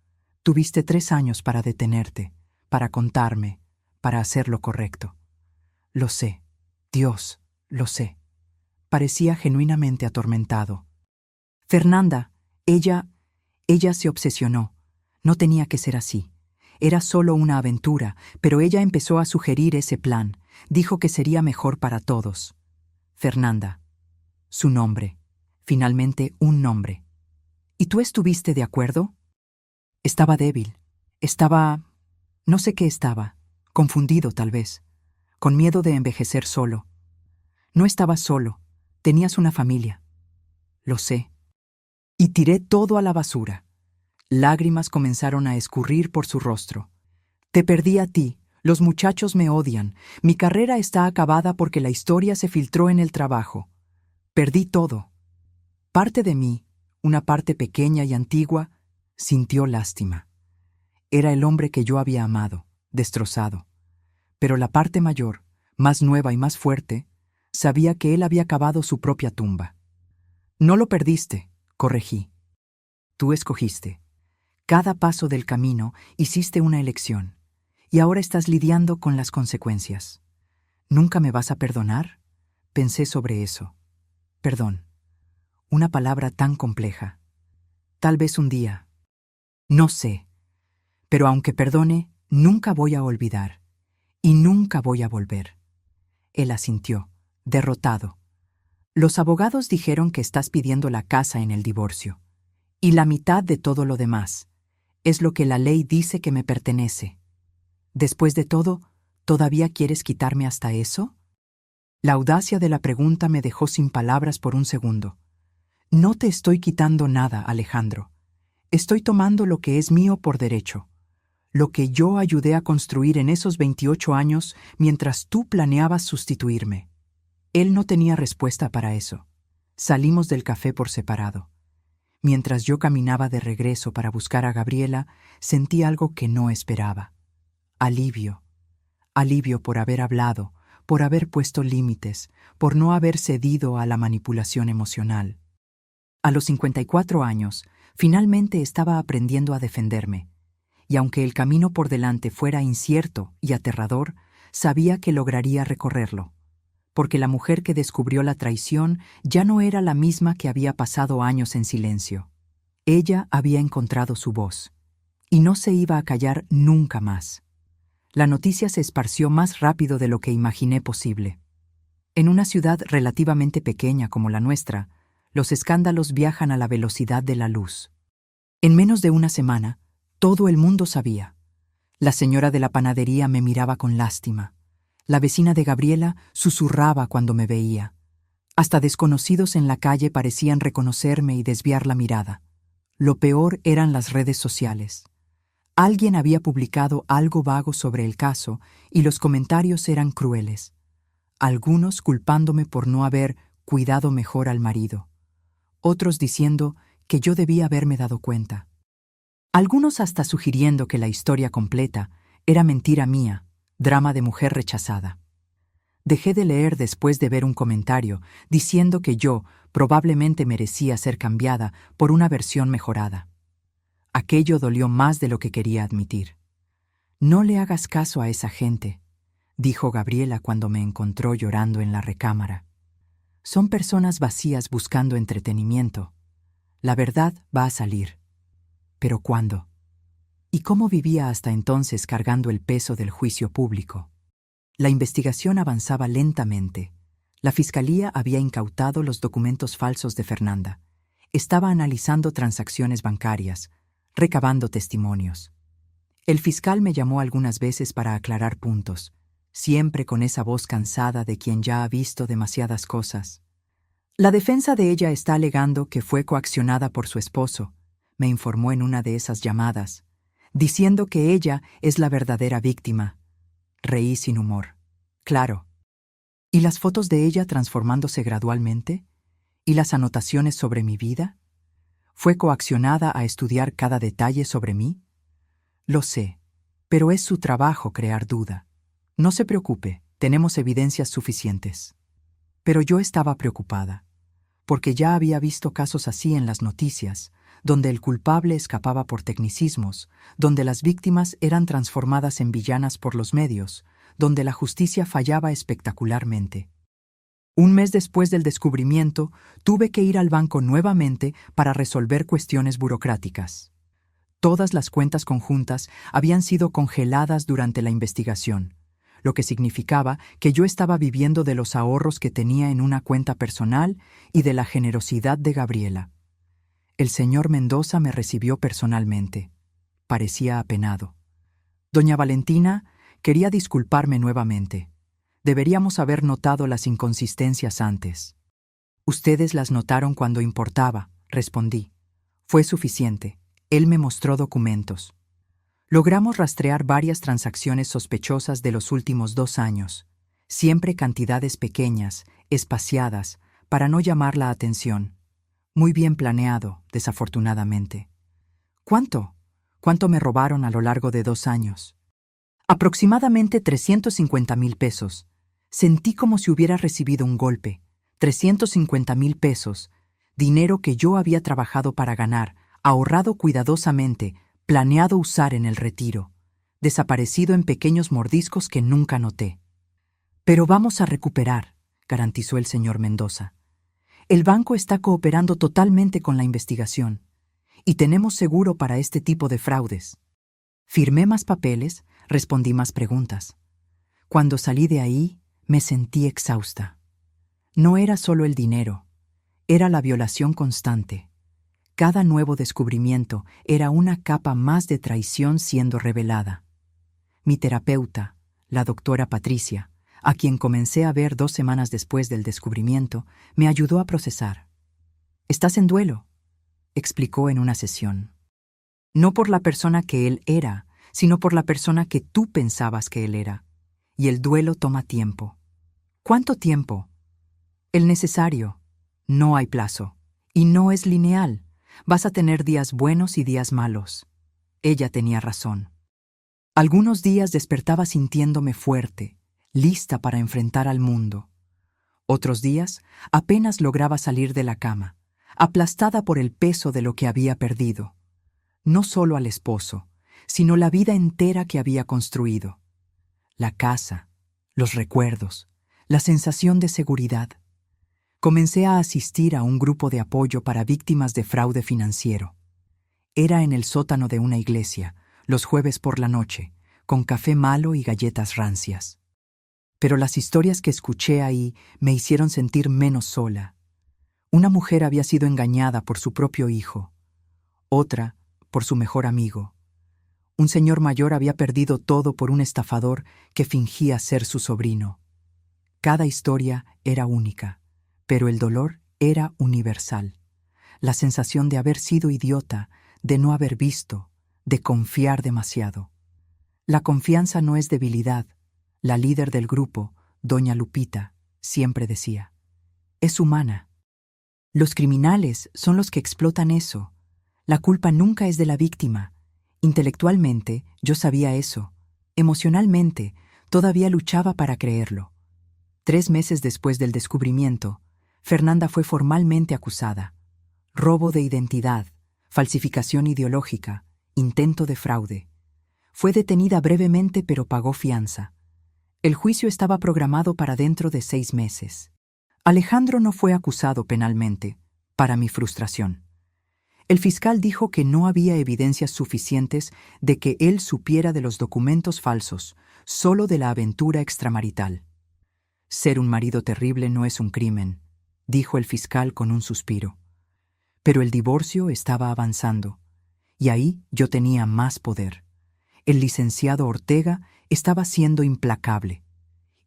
Tuviste 3 años para detenerte, para contarme, para hacer lo correcto. Lo sé, Dios, lo sé». Parecía genuinamente atormentado. «Fernanda, ella se obsesionó. No tenía que ser así. Era solo una aventura, pero ella empezó a sugerir ese plan. Dijo que sería mejor para todos. Fernanda. Su nombre. Finalmente un nombre. ¿Y tú estuviste de acuerdo?» Estaba débil. No sé qué estaba. Confundido, tal vez. Con miedo de envejecer solo. No estaba solo. Tenías una familia. Lo sé. Y tiré todo a la basura. Lágrimas comenzaron a escurrir por su rostro. Te perdí a ti, los muchachos me odian, mi carrera está acabada porque la historia se filtró en el trabajo. Perdí todo. Parte de mí, una parte pequeña y antigua, sintió lástima. Era el hombre que yo había amado, destrozado. Pero la parte mayor, más nueva y más fuerte, sabía que él había cavado su propia tumba. No lo perdiste, corregí. Tú escogiste. Cada paso del camino hiciste una elección, y ahora estás lidiando con las consecuencias. ¿Nunca me vas a perdonar? Pensé sobre eso. Perdón. Una palabra tan compleja. Tal vez un día. No sé. Pero aunque perdone, nunca voy a olvidar. Y nunca voy a volver. Él asintió, derrotado. Los abogados dijeron que estás pidiendo la casa en el divorcio. Y la mitad de todo lo demás. Es lo que la ley dice que me pertenece. Después de todo, ¿todavía quieres quitarme hasta eso? La audacia de la pregunta me dejó sin palabras por un segundo. No te estoy quitando nada, Alejandro. Estoy tomando lo que es mío por derecho. Lo que yo ayudé a construir en esos 28 años mientras tú planeabas sustituirme. Él no tenía respuesta para eso. Salimos del café por separado. Mientras yo caminaba de regreso para buscar a Gabriela, sentí algo que no esperaba. Alivio. Alivio por haber hablado, por haber puesto límites, por no haber cedido a la manipulación emocional. A los 54 años, finalmente estaba aprendiendo a defenderme, y aunque el camino por delante fuera incierto y aterrador, sabía que lograría recorrerlo, porque la mujer que descubrió la traición ya no era la misma que había pasado años en silencio. Ella había encontrado su voz, y no se iba a callar nunca más. La noticia se esparció más rápido de lo que imaginé posible. En una ciudad relativamente pequeña como la nuestra, los escándalos viajan a la velocidad de la luz. En menos de una semana, todo el mundo sabía. La señora de la panadería me miraba con lástima. La vecina de Gabriela susurraba cuando me veía. Hasta desconocidos en la calle parecían reconocerme y desviar la mirada. Lo peor eran las redes sociales. Alguien había publicado algo vago sobre el caso y los comentarios eran crueles. Algunos culpándome por no haber cuidado mejor al marido. Otros diciendo que yo debía haberme dado cuenta. Algunos hasta sugiriendo que la historia completa era mentira mía, drama de mujer rechazada. Dejé de leer después de ver un comentario diciendo que yo probablemente merecía ser cambiada por una versión mejorada. Aquello dolió más de lo que quería admitir. No le hagas caso a esa gente, dijo Gabriela cuando me encontró llorando en la recámara. Son personas vacías buscando entretenimiento. La verdad va a salir. ¿Pero cuándo? ¿Y cómo vivía hasta entonces cargando el peso del juicio público? La investigación avanzaba lentamente. La fiscalía había incautado los documentos falsos de Fernanda. Estaba analizando transacciones bancarias, recabando testimonios. El fiscal me llamó algunas veces para aclarar puntos, siempre con esa voz cansada de quien ya ha visto demasiadas cosas. La defensa de ella está alegando que fue coaccionada por su esposo, me informó en una de esas llamadas, diciendo que ella es la verdadera víctima. Reí sin humor. Claro. ¿Y las fotos de ella transformándose gradualmente? ¿Y las anotaciones sobre mi vida? ¿Fue coaccionada a estudiar cada detalle sobre mí? Lo sé, pero es su trabajo crear duda. No se preocupe, tenemos evidencias suficientes. Pero yo estaba preocupada, porque ya había visto casos así en las noticias, donde el culpable escapaba por tecnicismos, donde las víctimas eran transformadas en villanas por los medios, donde la justicia fallaba espectacularmente. Un mes después del descubrimiento, tuve que ir al banco nuevamente para resolver cuestiones burocráticas. Todas las cuentas conjuntas habían sido congeladas durante la investigación, lo que significaba que yo estaba viviendo de los ahorros que tenía en una cuenta personal y de la generosidad de Gabriela. El señor Mendoza me recibió personalmente. Parecía apenado. Doña Valentina quería disculparme nuevamente. Deberíamos haber notado las inconsistencias antes. Ustedes las notaron cuando importaba, respondí. Fue suficiente. Él me mostró documentos. Logramos rastrear varias transacciones sospechosas de los últimos 2 años, siempre cantidades pequeñas, espaciadas, para no llamar la atención. Muy bien planeado, desafortunadamente. ¿Cuánto? ¿Cuánto me robaron a lo largo de 2 años? Aproximadamente 350,000 pesos. Sentí como si hubiera recibido un golpe. 350,000 pesos, dinero que yo había trabajado para ganar, ahorrado cuidadosamente, planeado usar en el retiro, desaparecido en pequeños mordiscos que nunca noté. Pero vamos a recuperar, garantizó el señor Mendoza. El banco está cooperando totalmente con la investigación, y tenemos seguro para este tipo de fraudes. Firmé más papeles, respondí más preguntas. Cuando salí de ahí, me sentí exhausta. No era solo el dinero, era la violación constante. Cada nuevo descubrimiento era una capa más de traición siendo revelada. Mi terapeuta, la doctora Patricia, a quien comencé a ver 2 semanas después del descubrimiento, me ayudó a procesar. «Estás en duelo», explicó en una sesión. No por la persona que él era, sino por la persona que tú pensabas que él era. Y el duelo toma tiempo. ¿Cuánto tiempo? El necesario. No hay plazo. Y no es lineal. Vas a tener días buenos y días malos. Ella tenía razón. Algunos días despertaba sintiéndome fuerte, lista para enfrentar al mundo. Otros días apenas lograba salir de la cama, aplastada por el peso de lo que había perdido. No solo al esposo, sino la vida entera que había construido. La casa, los recuerdos, la sensación de seguridad. Comencé a asistir a un grupo de apoyo para víctimas de fraude financiero. Era en el sótano de una iglesia, los jueves por la noche, con café malo y galletas rancias. Pero las historias que escuché ahí me hicieron sentir menos sola. Una mujer había sido engañada por su propio hijo, otra por su mejor amigo. Un señor mayor había perdido todo por un estafador que fingía ser su sobrino. Cada historia era única, pero el dolor era universal. La sensación de haber sido idiota, de no haber visto, de confiar demasiado. La confianza no es debilidad. La líder del grupo, doña Lupita, siempre decía. Es humana. Los criminales son los que explotan eso. La culpa nunca es de la víctima. Intelectualmente, yo sabía eso. Emocionalmente, todavía luchaba para creerlo. 3 meses después del descubrimiento, Fernanda fue formalmente acusada. Robo de identidad, falsificación ideológica, intento de fraude. Fue detenida brevemente pero pagó fianza. El juicio estaba programado para dentro de 6 meses. Alejandro no fue acusado penalmente, para mi frustración. El fiscal dijo que no había evidencias suficientes de que él supiera de los documentos falsos, solo de la aventura extramarital. Ser un marido terrible no es un crimen, dijo el fiscal con un suspiro. Pero el divorcio estaba avanzando, y ahí yo tenía más poder. El licenciado Ortega estaba siendo implacable.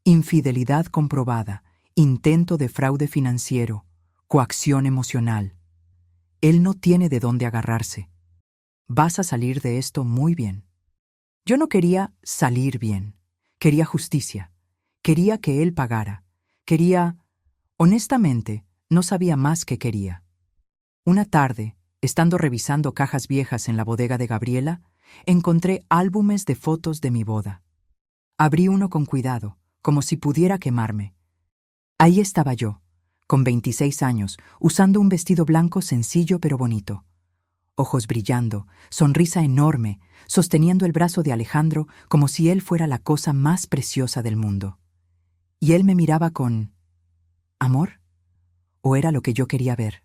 Infidelidad comprobada, intento de fraude financiero, coacción emocional. Él no tiene de dónde agarrarse. Vas a salir de esto muy bien. Yo no quería salir bien. Quería justicia. Quería que él pagara. Honestamente, no sabía más qué quería. Una tarde, estando revisando cajas viejas en la bodega de Gabriela, encontré álbumes de fotos de mi boda. Abrí uno con cuidado, como si pudiera quemarme. Ahí estaba yo, con 26 años, usando un vestido blanco sencillo pero bonito. Ojos brillando, sonrisa enorme, sosteniendo el brazo de Alejandro como si él fuera la cosa más preciosa del mundo. Y él me miraba con... ¿amor? ¿O era lo que yo quería ver?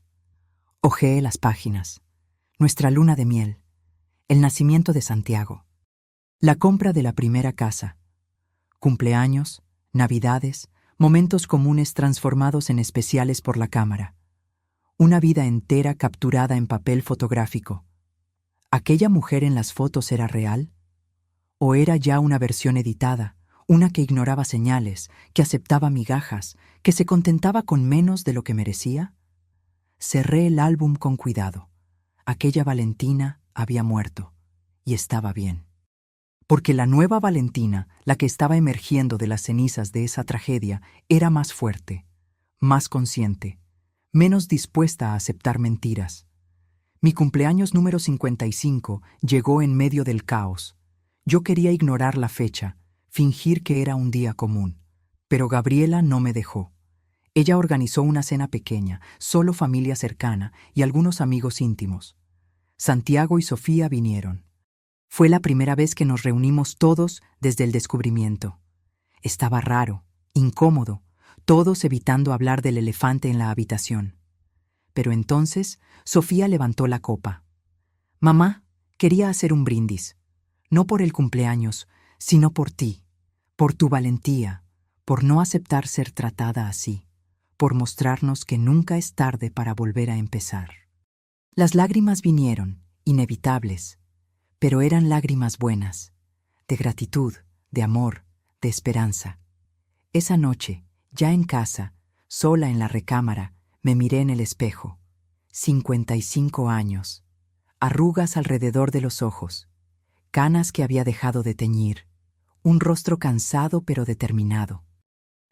Hojeé las páginas. Nuestra luna de miel. El nacimiento de Santiago. La compra de la primera casa. Cumpleaños, navidades, momentos comunes transformados en especiales por la cámara. Una vida entera capturada en papel fotográfico. ¿Aquella mujer en las fotos era real? ¿O era ya una versión editada, una que ignoraba señales, que aceptaba migajas, que se contentaba con menos de lo que merecía? Cerré el álbum con cuidado. Aquella Valentina había muerto, y estaba bien. Porque la nueva Valentina, la que estaba emergiendo de las cenizas de esa tragedia, era más fuerte, más consciente, menos dispuesta a aceptar mentiras. Mi cumpleaños número 55 llegó en medio del caos. Yo quería ignorar la fecha, fingir que era un día común, pero Gabriela no me dejó. Ella organizó una cena pequeña, solo familia cercana y algunos amigos íntimos. Santiago y Sofía vinieron. Fue la primera vez que nos reunimos todos desde el descubrimiento. Estaba raro, incómodo, todos evitando hablar del elefante en la habitación. Pero entonces Sofía levantó la copa. Mamá, quería hacer un brindis, no por el cumpleaños, sino por ti, por tu valentía, por no aceptar ser tratada así, por mostrarnos que nunca es tarde para volver a empezar. Las lágrimas vinieron, inevitables, pero eran lágrimas buenas, de gratitud, de amor, de esperanza. Esa noche, ya en casa, sola en la recámara, me miré en el espejo. 55 años, arrugas alrededor de los ojos, canas que había dejado de teñir, un rostro cansado pero determinado.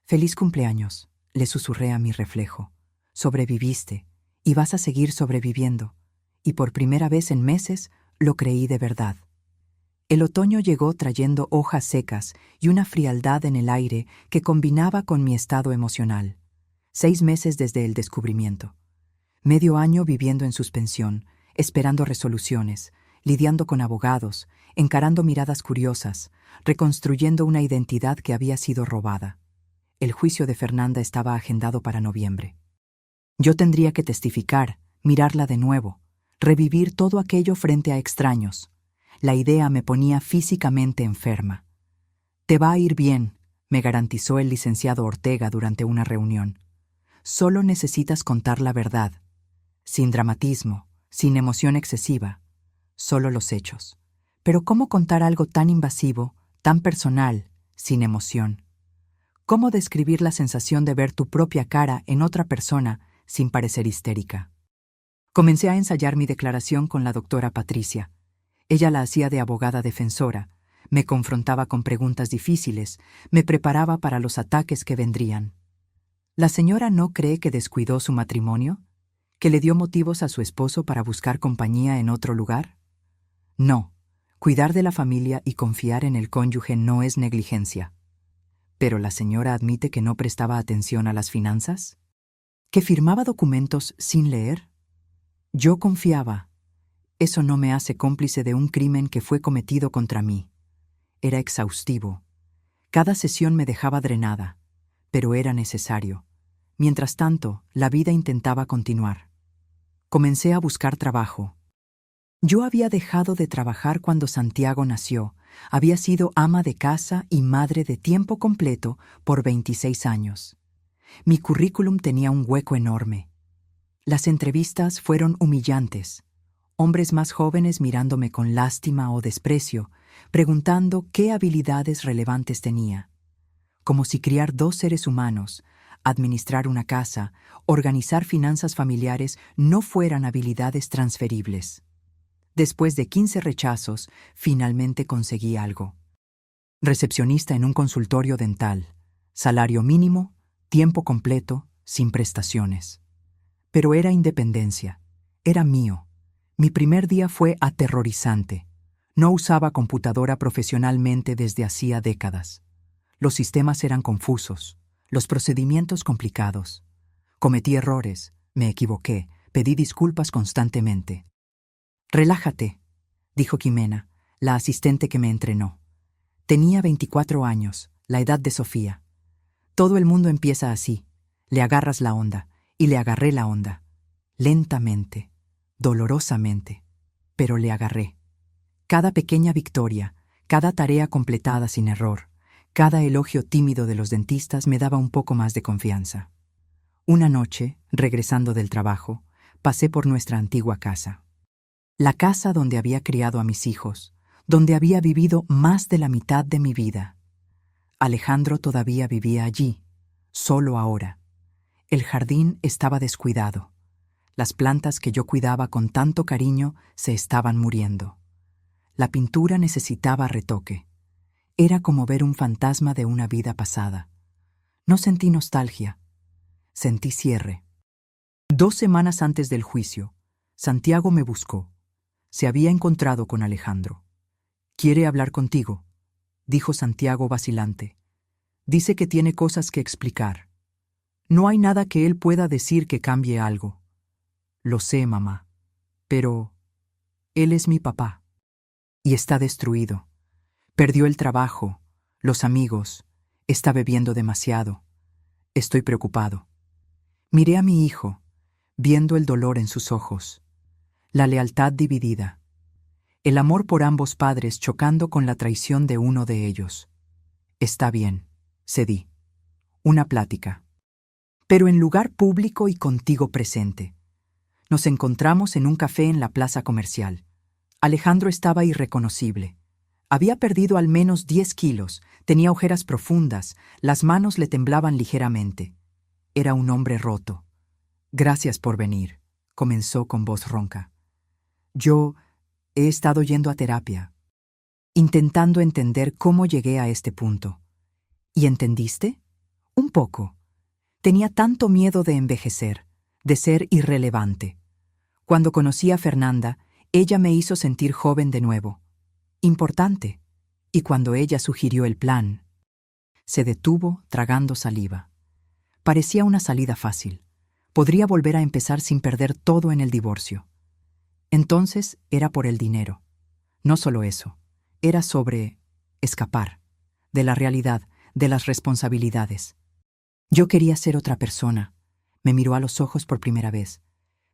Feliz cumpleaños, le susurré a mi reflejo. Sobreviviste, y vas a seguir sobreviviendo. Y por primera vez en meses lo creí de verdad. El otoño llegó trayendo hojas secas y una frialdad en el aire que combinaba con mi estado emocional. 6 meses desde el descubrimiento. Medio año viviendo en suspensión, esperando resoluciones, lidiando con abogados, encarando miradas curiosas, reconstruyendo una identidad que había sido robada. El juicio de Fernanda estaba agendado para noviembre. Yo tendría que testificar, mirarla de nuevo, revivir todo aquello frente a extraños. La idea me ponía físicamente enferma. «Te va a ir bien», me garantizó el licenciado Ortega durante una reunión. «Solo necesitas contar la verdad. Sin dramatismo, sin emoción excesiva. Solo los hechos. Pero ¿cómo contar algo tan invasivo, tan personal, sin emoción? ¿Cómo describir la sensación de ver tu propia cara en otra persona sin parecer histérica?» Comencé a ensayar mi declaración con la doctora Patricia. Ella la hacía de abogada defensora, me confrontaba con preguntas difíciles, me preparaba para los ataques que vendrían. ¿La señora no cree que descuidó su matrimonio? ¿Que le dio motivos a su esposo para buscar compañía en otro lugar? No, cuidar de la familia y confiar en el cónyuge no es negligencia. ¿Pero la señora admite que no prestaba atención a las finanzas? ¿Que firmaba documentos sin leer? Yo confiaba. Eso no me hace cómplice de un crimen que fue cometido contra mí. Era exhaustivo. Cada sesión me dejaba drenada, pero era necesario. Mientras tanto, la vida intentaba continuar. Comencé a buscar trabajo. Yo había dejado de trabajar cuando Santiago nació. Había sido ama de casa y madre de tiempo completo por 26 años. Mi currículum tenía un hueco enorme. Las entrevistas fueron humillantes. Hombres más jóvenes mirándome con lástima o desprecio, preguntando qué habilidades relevantes tenía. Como si criar 2 seres humanos, administrar una casa, organizar finanzas familiares no fueran habilidades transferibles. Después de 15 rechazos, finalmente conseguí algo. Recepcionista en un consultorio dental, salario mínimo, tiempo completo, sin prestaciones. Pero era independencia, era mío. Mi primer día fue aterrorizante. No usaba computadora profesionalmente desde hacía décadas. Los sistemas eran confusos, los procedimientos complicados. Cometí errores, me equivoqué, pedí disculpas constantemente. «Relájate», dijo Ximena, la asistente que me entrenó. Tenía 24 años, la edad de Sofía. Todo el mundo empieza así. Le agarras la onda, y le agarré la onda. Lentamente, dolorosamente, pero le agarré. Cada pequeña victoria, cada tarea completada sin error, cada elogio tímido de los dentistas me daba un poco más de confianza. Una noche, regresando del trabajo, pasé por nuestra antigua casa. La casa donde había criado a mis hijos, donde había vivido más de la mitad de mi vida. Alejandro todavía vivía allí, solo ahora. El jardín estaba descuidado. Las plantas que yo cuidaba con tanto cariño se estaban muriendo. La pintura necesitaba retoque. Era como ver un fantasma de una vida pasada. No sentí nostalgia, sentí cierre. 2 semanas antes del juicio, Santiago me buscó. Se había encontrado con Alejandro. «Quiere hablar contigo», dijo Santiago vacilante. «Dice que tiene cosas que explicar. No hay nada que él pueda decir que cambie algo». «Lo sé, mamá, pero él es mi papá. Y está destruido. Perdió el trabajo, los amigos, está bebiendo demasiado. Estoy preocupado». Miré a mi hijo, viendo el dolor en sus ojos, la lealtad dividida, el amor por ambos padres chocando con la traición de uno de ellos. «Está bien», cedí. «Una plática. Pero en lugar público y contigo presente». Nos encontramos en un café en la plaza comercial. Alejandro estaba irreconocible. Había perdido al menos 10 kilos, tenía ojeras profundas, las manos le temblaban ligeramente. Era un hombre roto. «Gracias por venir», comenzó con voz ronca. «Yo he estado yendo a terapia, intentando entender cómo llegué a este punto». «¿Y entendiste?» «Un poco. Tenía tanto miedo de envejecer, de ser irrelevante. Cuando conocí a Fernanda, ella me hizo sentir joven de nuevo, importante. Y cuando ella sugirió el plan...» Se detuvo, tragando saliva. Parecía una salida fácil. Podría volver a empezar sin perder todo en el divorcio. Entonces era por el dinero. No solo eso. Era sobre escapar de la realidad, de las responsabilidades. Yo quería ser otra persona. Me miró a los ojos por primera vez.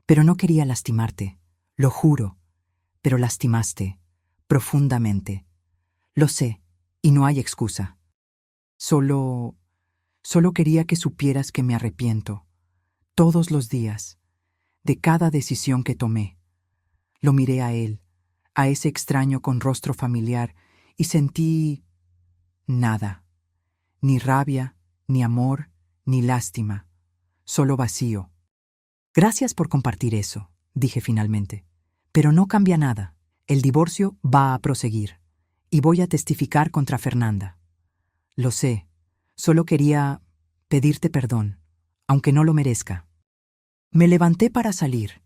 «Pero no quería lastimarte, lo juro. Pero lastimaste, profundamente. Lo sé, y no hay excusa. Solo quería que supieras que me arrepiento, todos los días, de cada decisión que tomé». Lo miré a él, a ese extraño con rostro familiar, y sentí nada. Ni rabia, ni amor, ni lástima. Solo vacío. «Gracias por compartir eso», dije finalmente. «Pero no cambia nada. El divorcio va a proseguir. Y voy a testificar contra Fernanda». «Lo sé. Solo quería pedirte perdón, aunque no lo merezca». Me levanté para salir.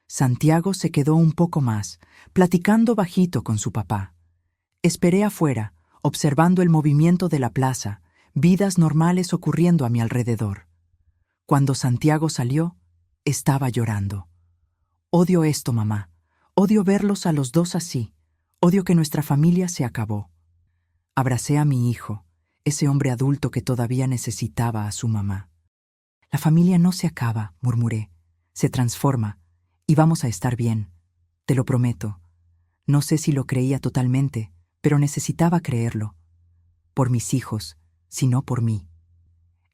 Santiago se quedó un poco más, platicando bajito con su papá. Esperé afuera, observando el movimiento de la plaza, vidas normales ocurriendo a mi alrededor. Cuando Santiago salió, estaba llorando. «Odio esto, mamá. Odio verlos a los dos así. Odio que nuestra familia se acabó». Abracé a mi hijo, ese hombre adulto que todavía necesitaba a su mamá. «La familia no se acaba», murmuré. «Se transforma, y vamos a estar bien. Te lo prometo». No sé si lo creía totalmente, pero necesitaba creerlo. Por mis hijos, sino por mí.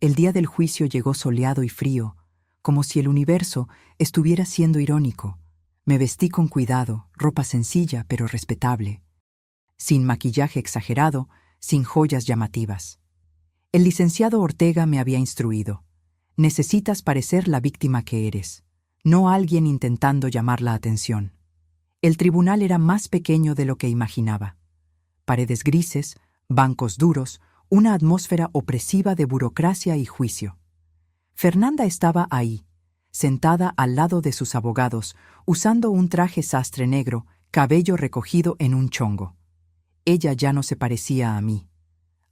El día del juicio llegó soleado y frío, como si el universo estuviera siendo irónico. Me vestí con cuidado, ropa sencilla pero respetable, sin maquillaje exagerado, sin joyas llamativas. El licenciado Ortega me había instruido: necesitas parecer la víctima que eres, no alguien intentando llamar la atención. El tribunal era más pequeño de lo que imaginaba. Paredes grises, bancos duros, una atmósfera opresiva de burocracia y juicio. Fernanda estaba ahí, sentada al lado de sus abogados, usando un traje sastre negro, cabello recogido en un chongo. Ella ya no se parecía a mí.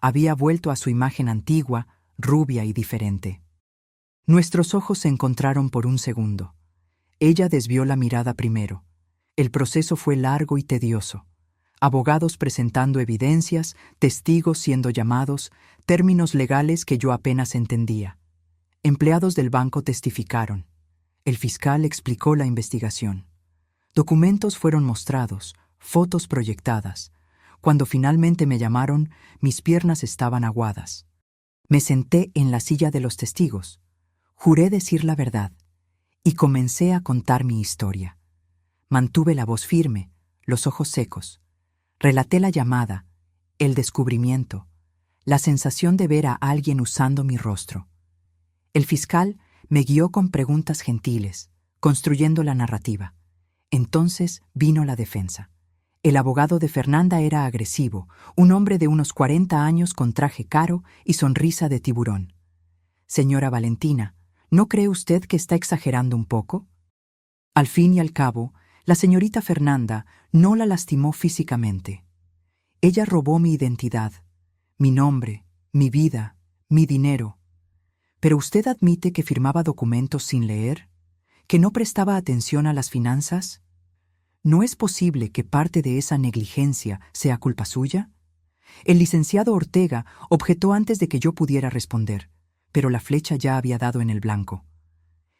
Había vuelto a su imagen antigua, rubia y diferente. Nuestros ojos se encontraron por un segundo. Ella desvió la mirada primero. El proceso fue largo y tedioso. Abogados presentando evidencias, testigos siendo llamados, términos legales que yo apenas entendía. Empleados del banco testificaron. El fiscal explicó la investigación. Documentos fueron mostrados, fotos proyectadas. Cuando finalmente me llamaron, mis piernas estaban aguadas. Me senté en la silla de los testigos. Juré decir la verdad y comencé a contar mi historia. Mantuve la voz firme, los ojos secos. Relaté la llamada, el descubrimiento, la sensación de ver a alguien usando mi rostro. El fiscal me guió con preguntas gentiles, construyendo la narrativa. Entonces vino la defensa. El abogado de Fernanda era agresivo, un hombre de unos 40 años con traje caro y sonrisa de tiburón. Señora Valentina, ¿no cree usted que está exagerando un poco? Al fin y al cabo, la señorita Fernanda no la lastimó físicamente. Ella robó mi identidad, mi nombre, mi vida, mi dinero. ¿Pero usted admite que firmaba documentos sin leer? ¿Que no prestaba atención a las finanzas? ¿No es posible que parte de esa negligencia sea culpa suya? El licenciado Ortega objetó antes de que yo pudiera responder, pero la flecha ya había dado en el blanco.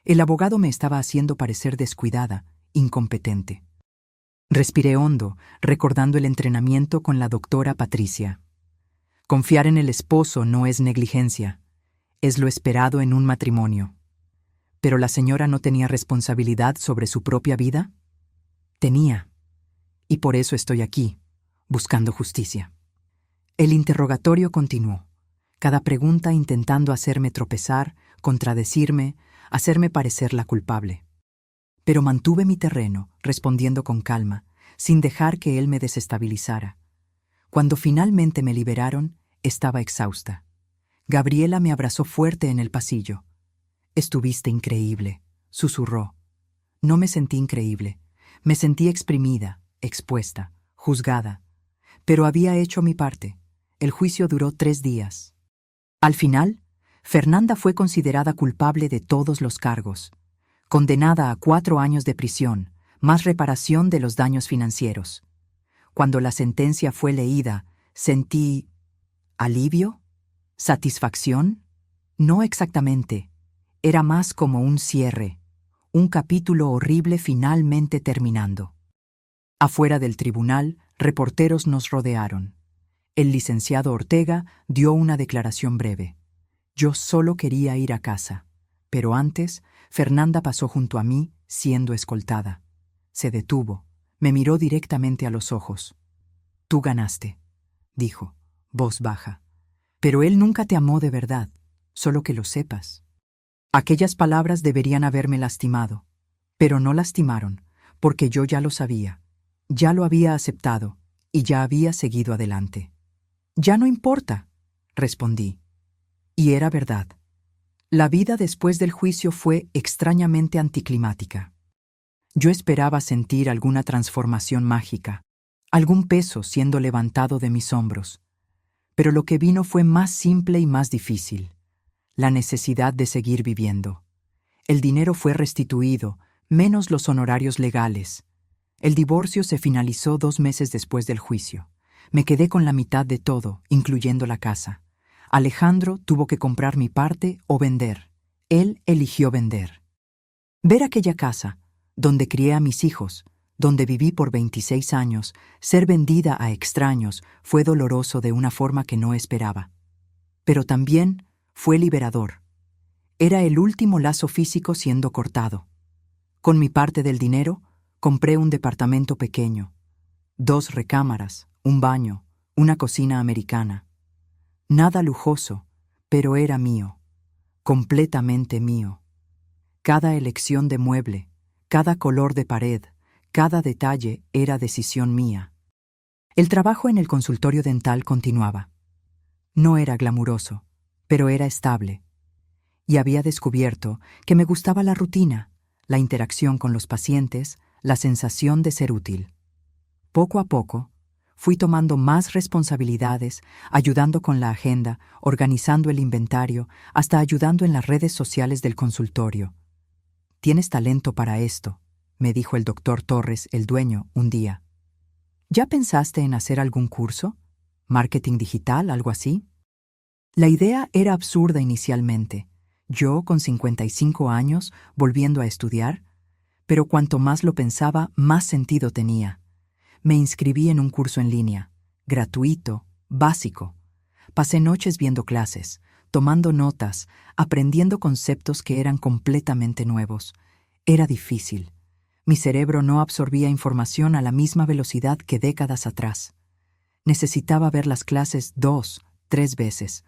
El abogado me estaba haciendo parecer descuidada, incompetente. Respiré hondo, recordando el entrenamiento con la doctora Patricia. Confiar en el esposo no es negligencia, es lo esperado en un matrimonio. ¿Pero la señora no tenía responsabilidad sobre su propia vida? Tenía. Y por eso estoy aquí, buscando justicia. El interrogatorio continuó, cada pregunta intentando hacerme tropezar, contradecirme, hacerme parecer la culpable. Pero mantuve mi terreno, respondiendo con calma, sin dejar que él me desestabilizara. Cuando finalmente me liberaron, estaba exhausta. Gabriela me abrazó fuerte en el pasillo. «Estuviste increíble», susurró. No me sentí increíble. Me sentí exprimida, expuesta, juzgada. Pero había hecho mi parte. El juicio duró 3 días. Al final, Fernanda fue considerada culpable de todos los cargos, condenada a 4 años de prisión, más reparación de los daños financieros. Cuando la sentencia fue leída, sentí ¿alivio? ¿Satisfacción? No exactamente. Era más como un cierre, un capítulo horrible finalmente terminando. Afuera del tribunal, reporteros nos rodearon. El licenciado Ortega dio una declaración breve. Yo solo quería ir a casa, pero antes, Fernanda pasó junto a mí, siendo escoltada. Se detuvo, me miró directamente a los ojos. «Tú ganaste», dijo, voz baja. «Pero él nunca te amó de verdad, solo que lo sepas». Aquellas palabras deberían haberme lastimado, pero no lastimaron, porque yo ya lo sabía, ya lo había aceptado y ya había seguido adelante. «Ya no importa», respondí. Y era verdad. La vida después del juicio fue extrañamente anticlimática. Yo esperaba sentir alguna transformación mágica, algún peso siendo levantado de mis hombros, pero lo que vino fue más simple y más difícil. La necesidad de seguir viviendo. El dinero fue restituido, menos los honorarios legales. El divorcio se finalizó 2 meses después del juicio. Me quedé con la mitad de todo, incluyendo la casa. Alejandro tuvo que comprar mi parte o vender. Él eligió vender. Ver aquella casa, donde crié a mis hijos, donde viví por 26 años, ser vendida a extraños, fue doloroso de una forma que no esperaba. Pero también fue liberador. Era el último lazo físico siendo cortado. Con mi parte del dinero, compré un departamento pequeño, 2 recámaras, un baño, una cocina americana. Nada lujoso, pero era mío, completamente mío. Cada elección de mueble, cada color de pared, cada detalle era decisión mía. El trabajo en el consultorio dental continuaba. No era glamuroso, pero era estable. Y había descubierto que me gustaba la rutina, la interacción con los pacientes, la sensación de ser útil. Poco a poco, fui tomando más responsabilidades, ayudando con la agenda, organizando el inventario, hasta ayudando en las redes sociales del consultorio. «Tienes talento para esto», me dijo el doctor Torres, el dueño, un día. «¿Ya pensaste en hacer algún curso? ¿Marketing digital, algo así?» La idea era absurda inicialmente. Yo, con 55 años, volviendo a estudiar, pero cuanto más lo pensaba, más sentido tenía. Me inscribí en un curso en línea, gratuito, básico. Pasé noches viendo clases, tomando notas, aprendiendo conceptos que eran completamente nuevos. Era difícil. Mi cerebro no absorbía información a la misma velocidad que décadas atrás. Necesitaba ver las clases 2, 3 veces.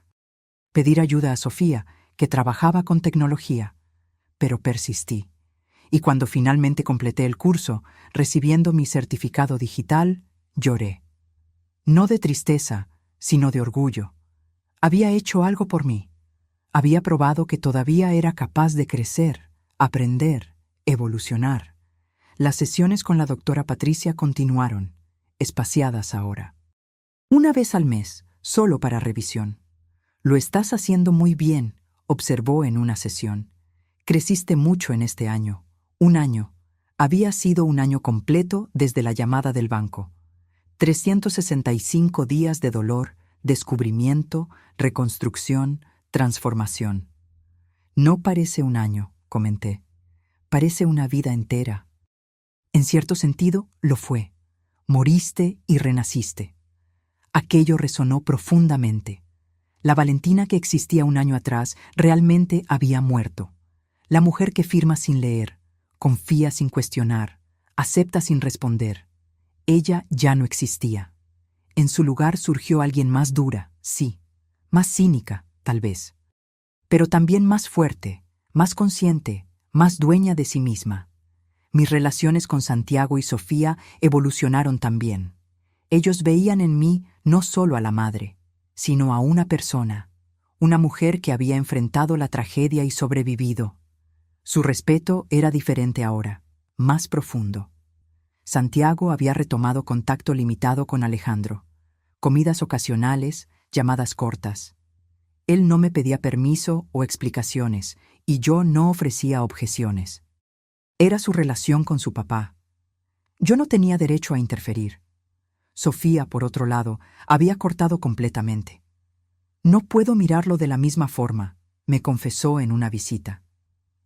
Pedir ayuda a Sofía, que trabajaba con tecnología, pero persistí. Y cuando finalmente completé el curso, recibiendo mi certificado digital, lloré. No de tristeza, sino de orgullo. Había hecho algo por mí. Había probado que todavía era capaz de crecer, aprender, evolucionar. Las sesiones con la doctora Patricia continuaron, espaciadas ahora. Una vez al mes, solo para revisión. Lo estás haciendo muy bien, observó en una sesión. Creciste mucho en este año. Un año. Había sido un año completo desde la llamada del banco. 365 días de dolor, descubrimiento, reconstrucción, transformación. No parece un año, comenté. Parece una vida entera. En cierto sentido, lo fue. Moriste y renaciste. Aquello resonó profundamente. La Valentina que existía un año atrás realmente había muerto. La mujer que firma sin leer, confía sin cuestionar, acepta sin responder. Ella ya no existía. En su lugar surgió alguien más dura, sí, más cínica, tal vez, pero también más fuerte, más consciente, más dueña de sí misma. Mis relaciones con Santiago y Sofía evolucionaron también. Ellos veían en mí no solo a la madre, sino a una persona, una mujer que había enfrentado la tragedia y sobrevivido. Su respeto era diferente ahora, más profundo. Santiago había retomado contacto limitado con Alejandro, comidas ocasionales, llamadas cortas. Él no me pedía permiso o explicaciones, y yo no ofrecía objeciones. Era su relación con su papá. Yo no tenía derecho a interferir. Sofía, por otro lado, había cortado completamente. No puedo mirarlo de la misma forma, me confesó en una visita.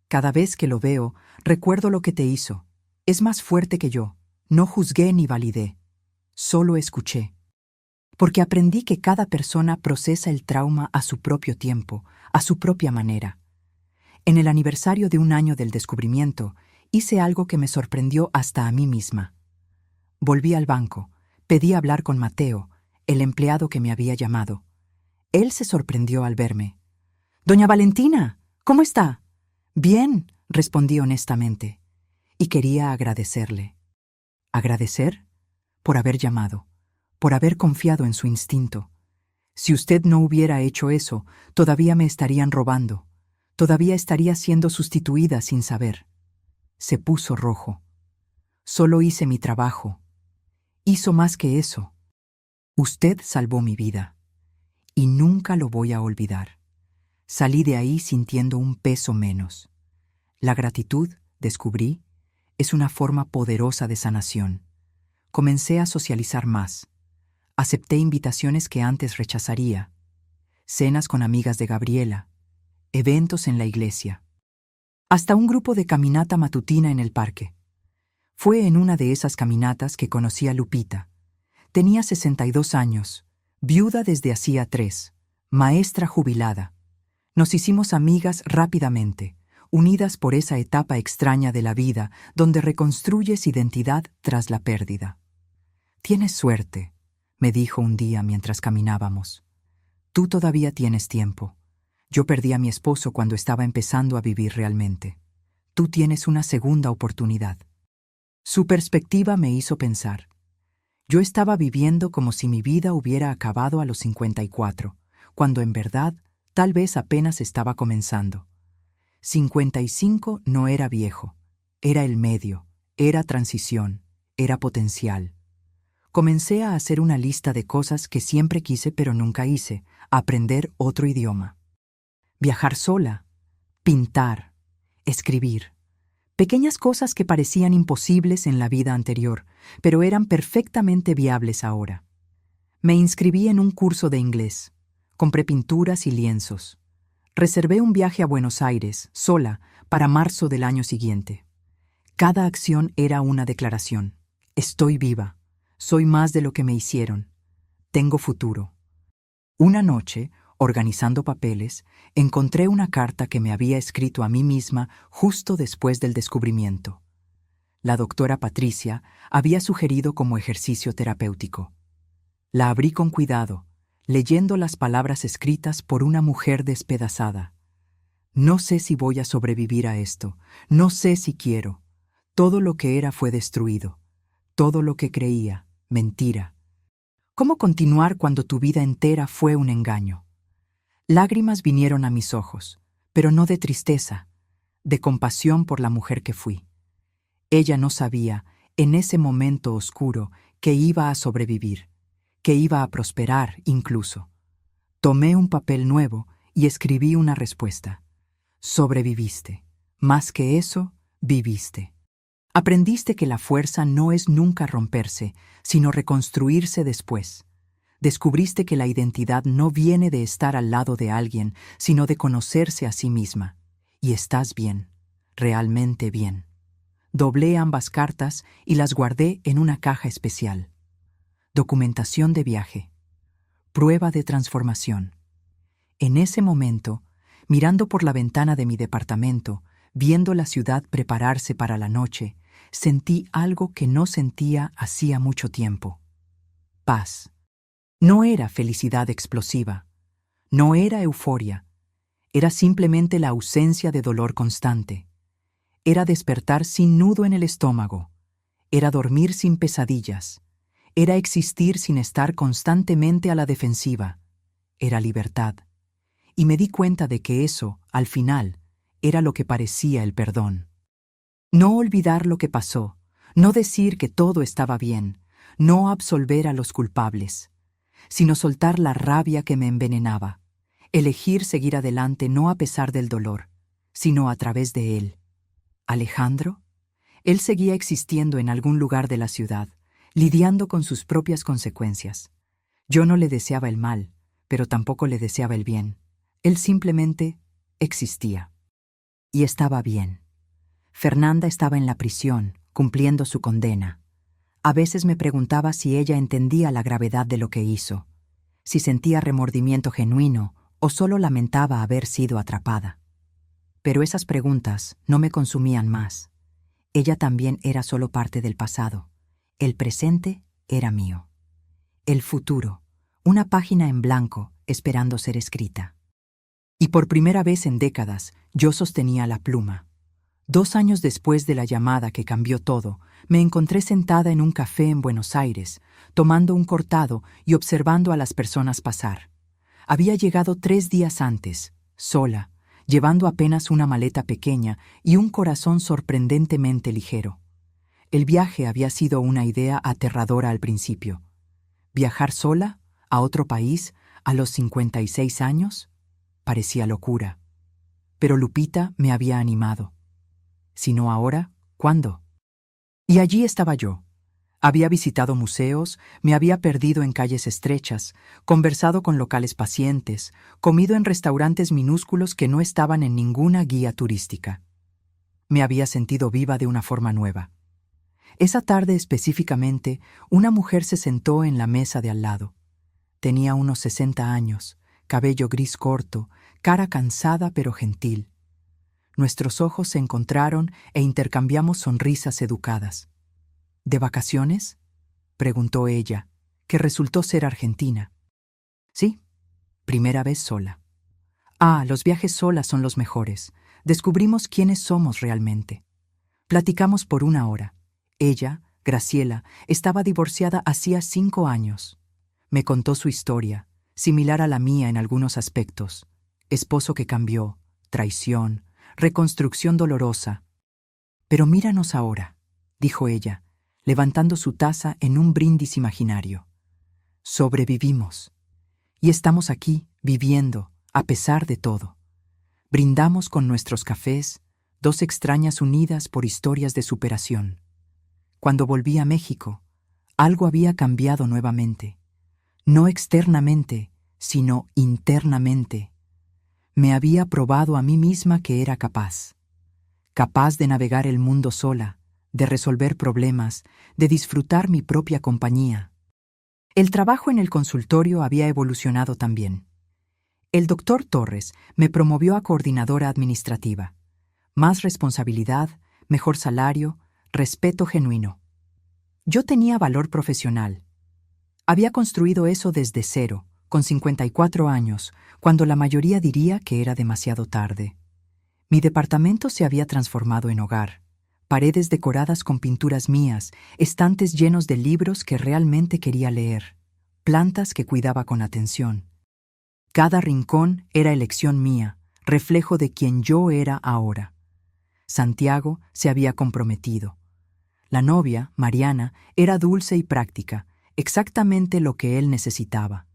Cada vez que lo veo, recuerdo lo que te hizo. Es más fuerte que yo. No juzgué ni validé. Solo escuché. Porque aprendí que cada persona procesa el trauma a su propio tiempo, a su propia manera. En el aniversario de un año del descubrimiento, hice algo que me sorprendió hasta a mí misma. Volví al banco, pedí hablar con Mateo, el empleado que me había llamado. Él se sorprendió al verme. «Doña Valentina, ¿cómo está?» «Bien», respondí honestamente, y quería agradecerle. ¿Agradecer? Por haber llamado, por haber confiado en su instinto. Si usted no hubiera hecho eso, todavía me estarían robando, todavía estaría siendo sustituida sin saber. Se puso rojo. Solo hice mi trabajo. Hizo más que eso. Usted salvó mi vida, y nunca lo voy a olvidar. Salí de ahí sintiendo un peso menos. La gratitud, descubrí, es una forma poderosa de sanación. Comencé a socializar más. Acepté invitaciones que antes rechazaría. Cenas con amigas de Gabriela. Eventos en la iglesia. Hasta un grupo de caminata matutina en el parque. Fue en una de esas caminatas que conocí a Lupita. Tenía 62 años, viuda desde hacía 3, maestra jubilada. Nos hicimos amigas rápidamente, unidas por esa etapa extraña de la vida donde reconstruyes identidad tras la pérdida. «Tienes suerte», me dijo un día mientras caminábamos. «Tú todavía tienes tiempo. Yo perdí a mi esposo cuando estaba empezando a vivir realmente. Tú tienes una segunda oportunidad». Su perspectiva me hizo pensar. Yo estaba viviendo como si mi vida hubiera acabado a los 54, cuando en verdad tal vez apenas estaba comenzando. 55 no era viejo, era el medio, era transición, era potencial. Comencé a hacer una lista de cosas que siempre quise pero nunca hice, aprender otro idioma. Viajar sola, pintar, escribir. Pequeñas cosas que parecían imposibles en la vida anterior, pero eran perfectamente viables ahora. Me inscribí en un curso de inglés. Compré pinturas y lienzos. Reservé un viaje a Buenos Aires, sola, para marzo del año siguiente. Cada acción era una declaración. Estoy viva. Soy más de lo que me hicieron. Tengo futuro. Una noche, organizando papeles, encontré una carta que me había escrito a mí misma justo después del descubrimiento. La doctora Patricia había sugerido como ejercicio terapéutico. La abrí con cuidado, leyendo las palabras escritas por una mujer despedazada. No sé si voy a sobrevivir a esto, no sé si quiero. Todo lo que era fue destruido, todo lo que creía, mentira. ¿Cómo continuar cuando tu vida entera fue un engaño? Lágrimas vinieron a mis ojos, pero no de tristeza, de compasión por la mujer que fui. Ella no sabía, en ese momento oscuro, que iba a sobrevivir, que iba a prosperar incluso. Tomé un papel nuevo y escribí una respuesta. Sobreviviste. Más que eso, viviste. Aprendiste que la fuerza no es nunca romperse, sino reconstruirse después. Descubriste que la identidad no viene de estar al lado de alguien, sino de conocerse a sí misma. Y estás bien, realmente bien. Doblé ambas cartas y las guardé en una caja especial. Documentación de viaje. Prueba de transformación. En ese momento, mirando por la ventana de mi departamento, viendo la ciudad prepararse para la noche, sentí algo que no sentía hacía mucho tiempo. Paz. No era felicidad explosiva. No era euforia. Era simplemente la ausencia de dolor constante. Era despertar sin nudo en el estómago. Era dormir sin pesadillas. Era existir sin estar constantemente a la defensiva. Era libertad. Y me di cuenta de que eso, al final, era lo que parecía el perdón. No olvidar lo que pasó, no decir que todo estaba bien, no absolver a los culpables, sino soltar la rabia que me envenenaba, elegir seguir adelante no a pesar del dolor, sino a través de él. ¿Alejandro? Él seguía existiendo en algún lugar de la ciudad, lidiando con sus propias consecuencias. Yo no le deseaba el mal, pero tampoco le deseaba el bien. Él simplemente existía. Y estaba bien. Fernanda estaba en la prisión, cumpliendo su condena. A veces me preguntaba si ella entendía la gravedad de lo que hizo, si sentía remordimiento genuino o solo lamentaba haber sido atrapada. Pero esas preguntas no me consumían más. Ella también era solo parte del pasado. El presente era mío. El futuro, una página en blanco esperando ser escrita. Y por primera vez en décadas, yo sostenía la pluma. 2 años después de la llamada que cambió todo, me encontré sentada en un café en Buenos Aires, tomando un cortado y observando a las personas pasar. Había llegado 3 días antes, sola, llevando apenas una maleta pequeña y un corazón sorprendentemente ligero. El viaje había sido una idea aterradora al principio. ¿Viajar sola, a otro país, a los 56 años? Parecía locura. Pero Lupita me había animado. Si no ahora, ¿cuándo? Y allí estaba yo. Había visitado museos, me había perdido en calles estrechas, conversado con locales pacientes, comido en restaurantes minúsculos que no estaban en ninguna guía turística. Me había sentido viva de una forma nueva. Esa tarde específicamente, una mujer se sentó en la mesa de al lado. Tenía unos 60 años, cabello gris corto, cara cansada pero gentil. Nuestros ojos se encontraron e intercambiamos sonrisas educadas. ¿De vacaciones?, preguntó ella, que resultó ser argentina. Sí, primera vez sola. Ah, los viajes solas son los mejores. Descubrimos quiénes somos realmente. Platicamos por 1 hora. Ella, Graciela, estaba divorciada hacía 5 años. Me contó su historia, similar a la mía en algunos aspectos. Esposo que cambió, traición, reconstrucción dolorosa. Pero míranos ahora, dijo ella, levantando su taza en un brindis imaginario. Sobrevivimos. Y estamos aquí, viviendo, a pesar de todo. Brindamos con nuestros cafés, 2 extrañas unidas por historias de superación. Cuando volví a México, algo había cambiado nuevamente. No externamente, sino internamente. Me había probado a mí misma que era capaz. Capaz de navegar el mundo sola, de resolver problemas, de disfrutar mi propia compañía. El trabajo en el consultorio había evolucionado también. El doctor Torres me promovió a coordinadora administrativa. Más responsabilidad, mejor salario, respeto genuino. Yo tenía valor profesional. Había construido eso desde cero, con 54 años, cuando la mayoría diría que era demasiado tarde. Mi departamento se había transformado en hogar. Paredes decoradas con pinturas mías, estantes llenos de libros que realmente quería leer, plantas que cuidaba con atención. Cada rincón era elección mía, reflejo de quien yo era ahora. Santiago se había comprometido. La novia, Mariana, era dulce y práctica, exactamente lo que él necesitaba.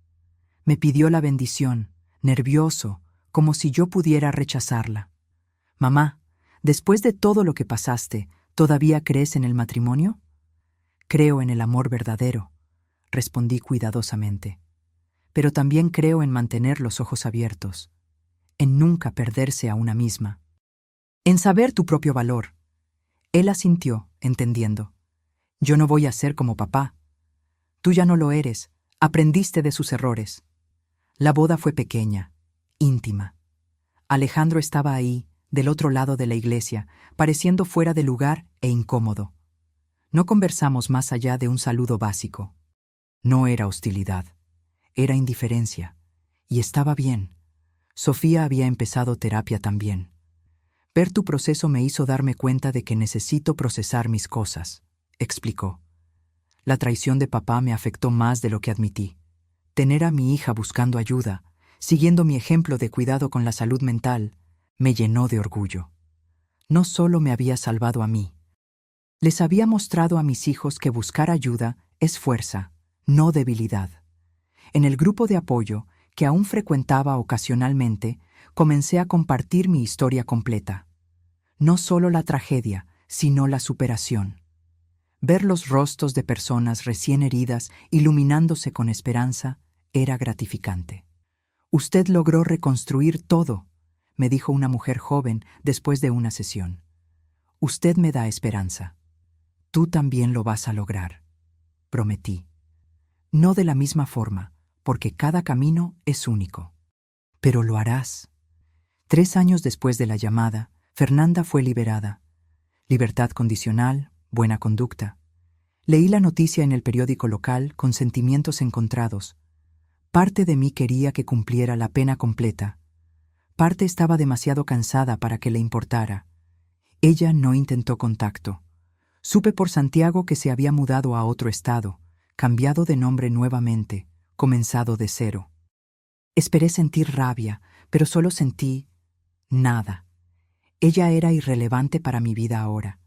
Me pidió la bendición, nervioso, como si yo pudiera rechazarla. Mamá, después de todo lo que pasaste, ¿todavía crees en el matrimonio? Creo en el amor verdadero, respondí cuidadosamente. Pero también creo en mantener los ojos abiertos, en nunca perderse a una misma, en saber tu propio valor. Él asintió, entendiendo. Yo no voy a ser como papá. Tú ya no lo eres, aprendiste de sus errores. La boda fue pequeña, íntima. Alejandro estaba ahí, del otro lado de la iglesia, pareciendo fuera de lugar e incómodo. No conversamos más allá de un saludo básico. No era hostilidad, era indiferencia. Y estaba bien. Sofía había empezado terapia también. Ver tu proceso me hizo darme cuenta de que necesito procesar mis cosas, explicó. La traición de papá me afectó más de lo que admití. Tener a mi hija buscando ayuda, siguiendo mi ejemplo de cuidado con la salud mental, me llenó de orgullo. No solo me había salvado a mí. Les había mostrado a mis hijos que buscar ayuda es fuerza, no debilidad. En el grupo de apoyo, que aún frecuentaba ocasionalmente, comencé a compartir mi historia completa. No solo la tragedia, sino la superación. Ver los rostros de personas recién heridas iluminándose con esperanza era gratificante. Usted logró reconstruir todo, me dijo una mujer joven después de una sesión. Usted me da esperanza. Tú también lo vas a lograr, prometí. No de la misma forma, porque cada camino es único. Pero lo harás. 3 años después de la llamada, Fernanda fue liberada. Libertad condicional, buena conducta. Leí la noticia en el periódico local con sentimientos encontrados. Parte de mí quería que cumpliera la pena completa. Parte estaba demasiado cansada para que le importara. Ella no intentó contacto. Supe por Santiago que se había mudado a otro estado, cambiado de nombre nuevamente, comenzado de cero. Esperé sentir rabia, pero solo sentí nada. Ella era irrelevante para mi vida ahora.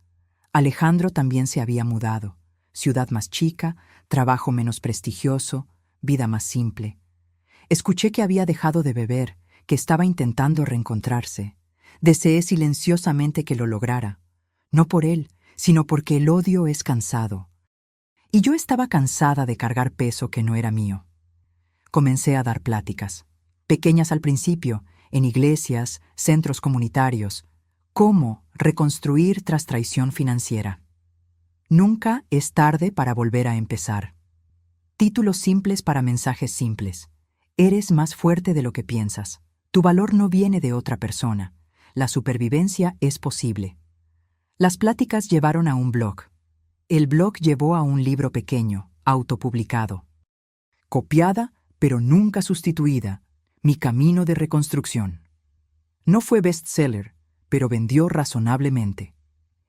Alejandro también se había mudado. Ciudad más chica, trabajo menos prestigioso, vida más simple. Escuché que había dejado de beber, que estaba intentando reencontrarse. Deseé silenciosamente que lo lograra. No por él, sino porque el odio es cansado. Y yo estaba cansada de cargar peso que no era mío. Comencé a dar pláticas, pequeñas al principio, en iglesias, centros comunitarios. ¿Cómo reconstruir tras traición financiera? Nunca es tarde para volver a empezar. Títulos simples para mensajes simples. Eres más fuerte de lo que piensas. Tu valor no viene de otra persona. La supervivencia es posible. Las pláticas llevaron a un blog. El blog llevó a un libro pequeño, autopublicado. Copiada, pero nunca sustituida. Mi camino de reconstrucción. No fue bestseller, pero vendió razonablemente.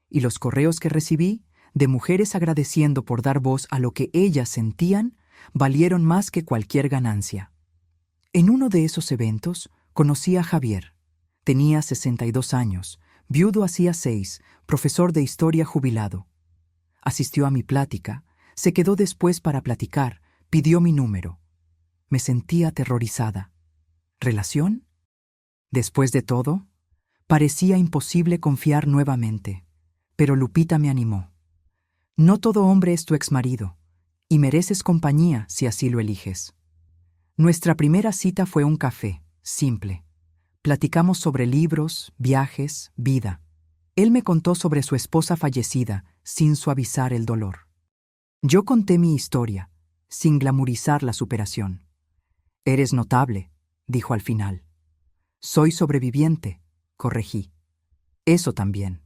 Y los correos que recibí, de mujeres agradeciendo por dar voz a lo que ellas sentían, valieron más que cualquier ganancia. En uno de esos eventos, conocí a Javier. Tenía 62 años, viudo hacía 6, profesor de historia jubilado. Asistió a mi plática, se quedó después para platicar, pidió mi número. Me sentí aterrorizada. ¿Relación? Después de todo, parecía imposible confiar nuevamente, pero Lupita me animó. No todo hombre es tu exmarido, y mereces compañía si así lo eliges. Nuestra primera cita fue un café, simple. Platicamos sobre libros, viajes, vida. Él me contó sobre su esposa fallecida, sin suavizar el dolor. Yo conté mi historia, sin glamurizar la superación. Eres notable, dijo al final. Soy sobreviviente, corregí. Eso también.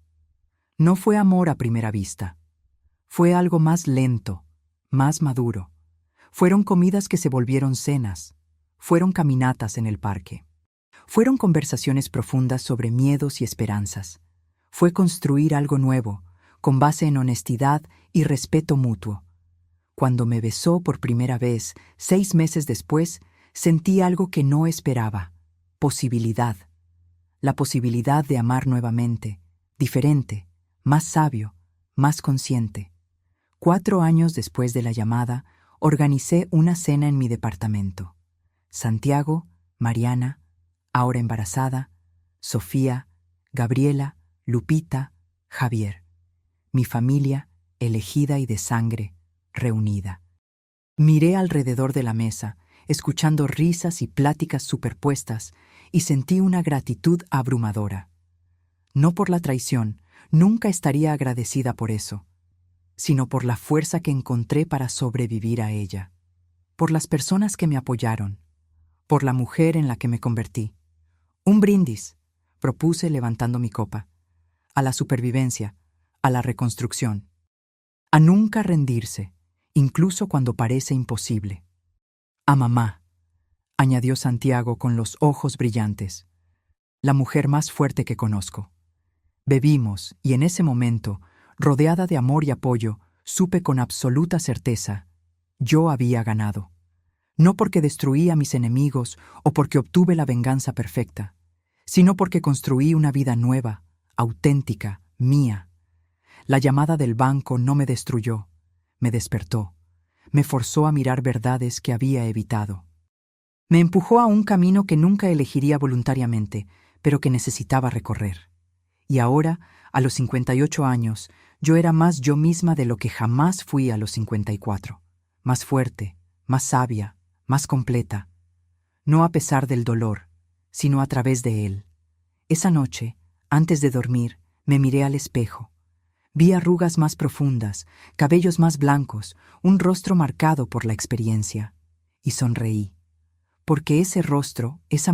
No fue amor a primera vista. Fue algo más lento, más maduro. Fueron comidas que se volvieron cenas. fueron caminatas en el parque. Fueron conversaciones profundas sobre miedos y esperanzas. Fue construir algo nuevo, con base en honestidad y respeto mutuo. Cuando me besó por primera vez, 6 meses después, sentí algo que no esperaba: posibilidad. La posibilidad de amar nuevamente, diferente, más sabio, más consciente. 4 años después de la llamada, organicé una cena en mi departamento. Santiago, Mariana, ahora embarazada, Sofía, Gabriela, Lupita, Javier. Mi familia, elegida y de sangre, reunida. Miré alrededor de la mesa, escuchando risas y pláticas superpuestas, y sentí una gratitud abrumadora. No por la traición, nunca estaría agradecida por eso, sino por la fuerza que encontré para sobrevivir a ella, por las personas que me apoyaron, por la mujer en la que me convertí. Un brindis, propuse levantando mi copa, a la supervivencia, a la reconstrucción, a nunca rendirse, incluso cuando parece imposible. A mamá, añadió Santiago con los ojos brillantes, la mujer más fuerte que conozco. Bebimos y en ese momento, rodeada de amor y apoyo, supe con absoluta certeza: yo había ganado. No porque destruí a mis enemigos o porque obtuve la venganza perfecta, sino porque construí una vida nueva, auténtica, mía. La llamada del banco no me destruyó, me despertó, me forzó a mirar verdades que había evitado. Me empujó a un camino que nunca elegiría voluntariamente, pero que necesitaba recorrer. Y ahora, a los 58 años, yo era más yo misma de lo que jamás fui a los 54. Más fuerte, más sabia, más completa. No a pesar del dolor, sino a través de él. Esa noche, antes de dormir, me miré al espejo. Vi arrugas más profundas, cabellos más blancos, un rostro marcado por la experiencia. Y sonreí. Porque ese rostro, esa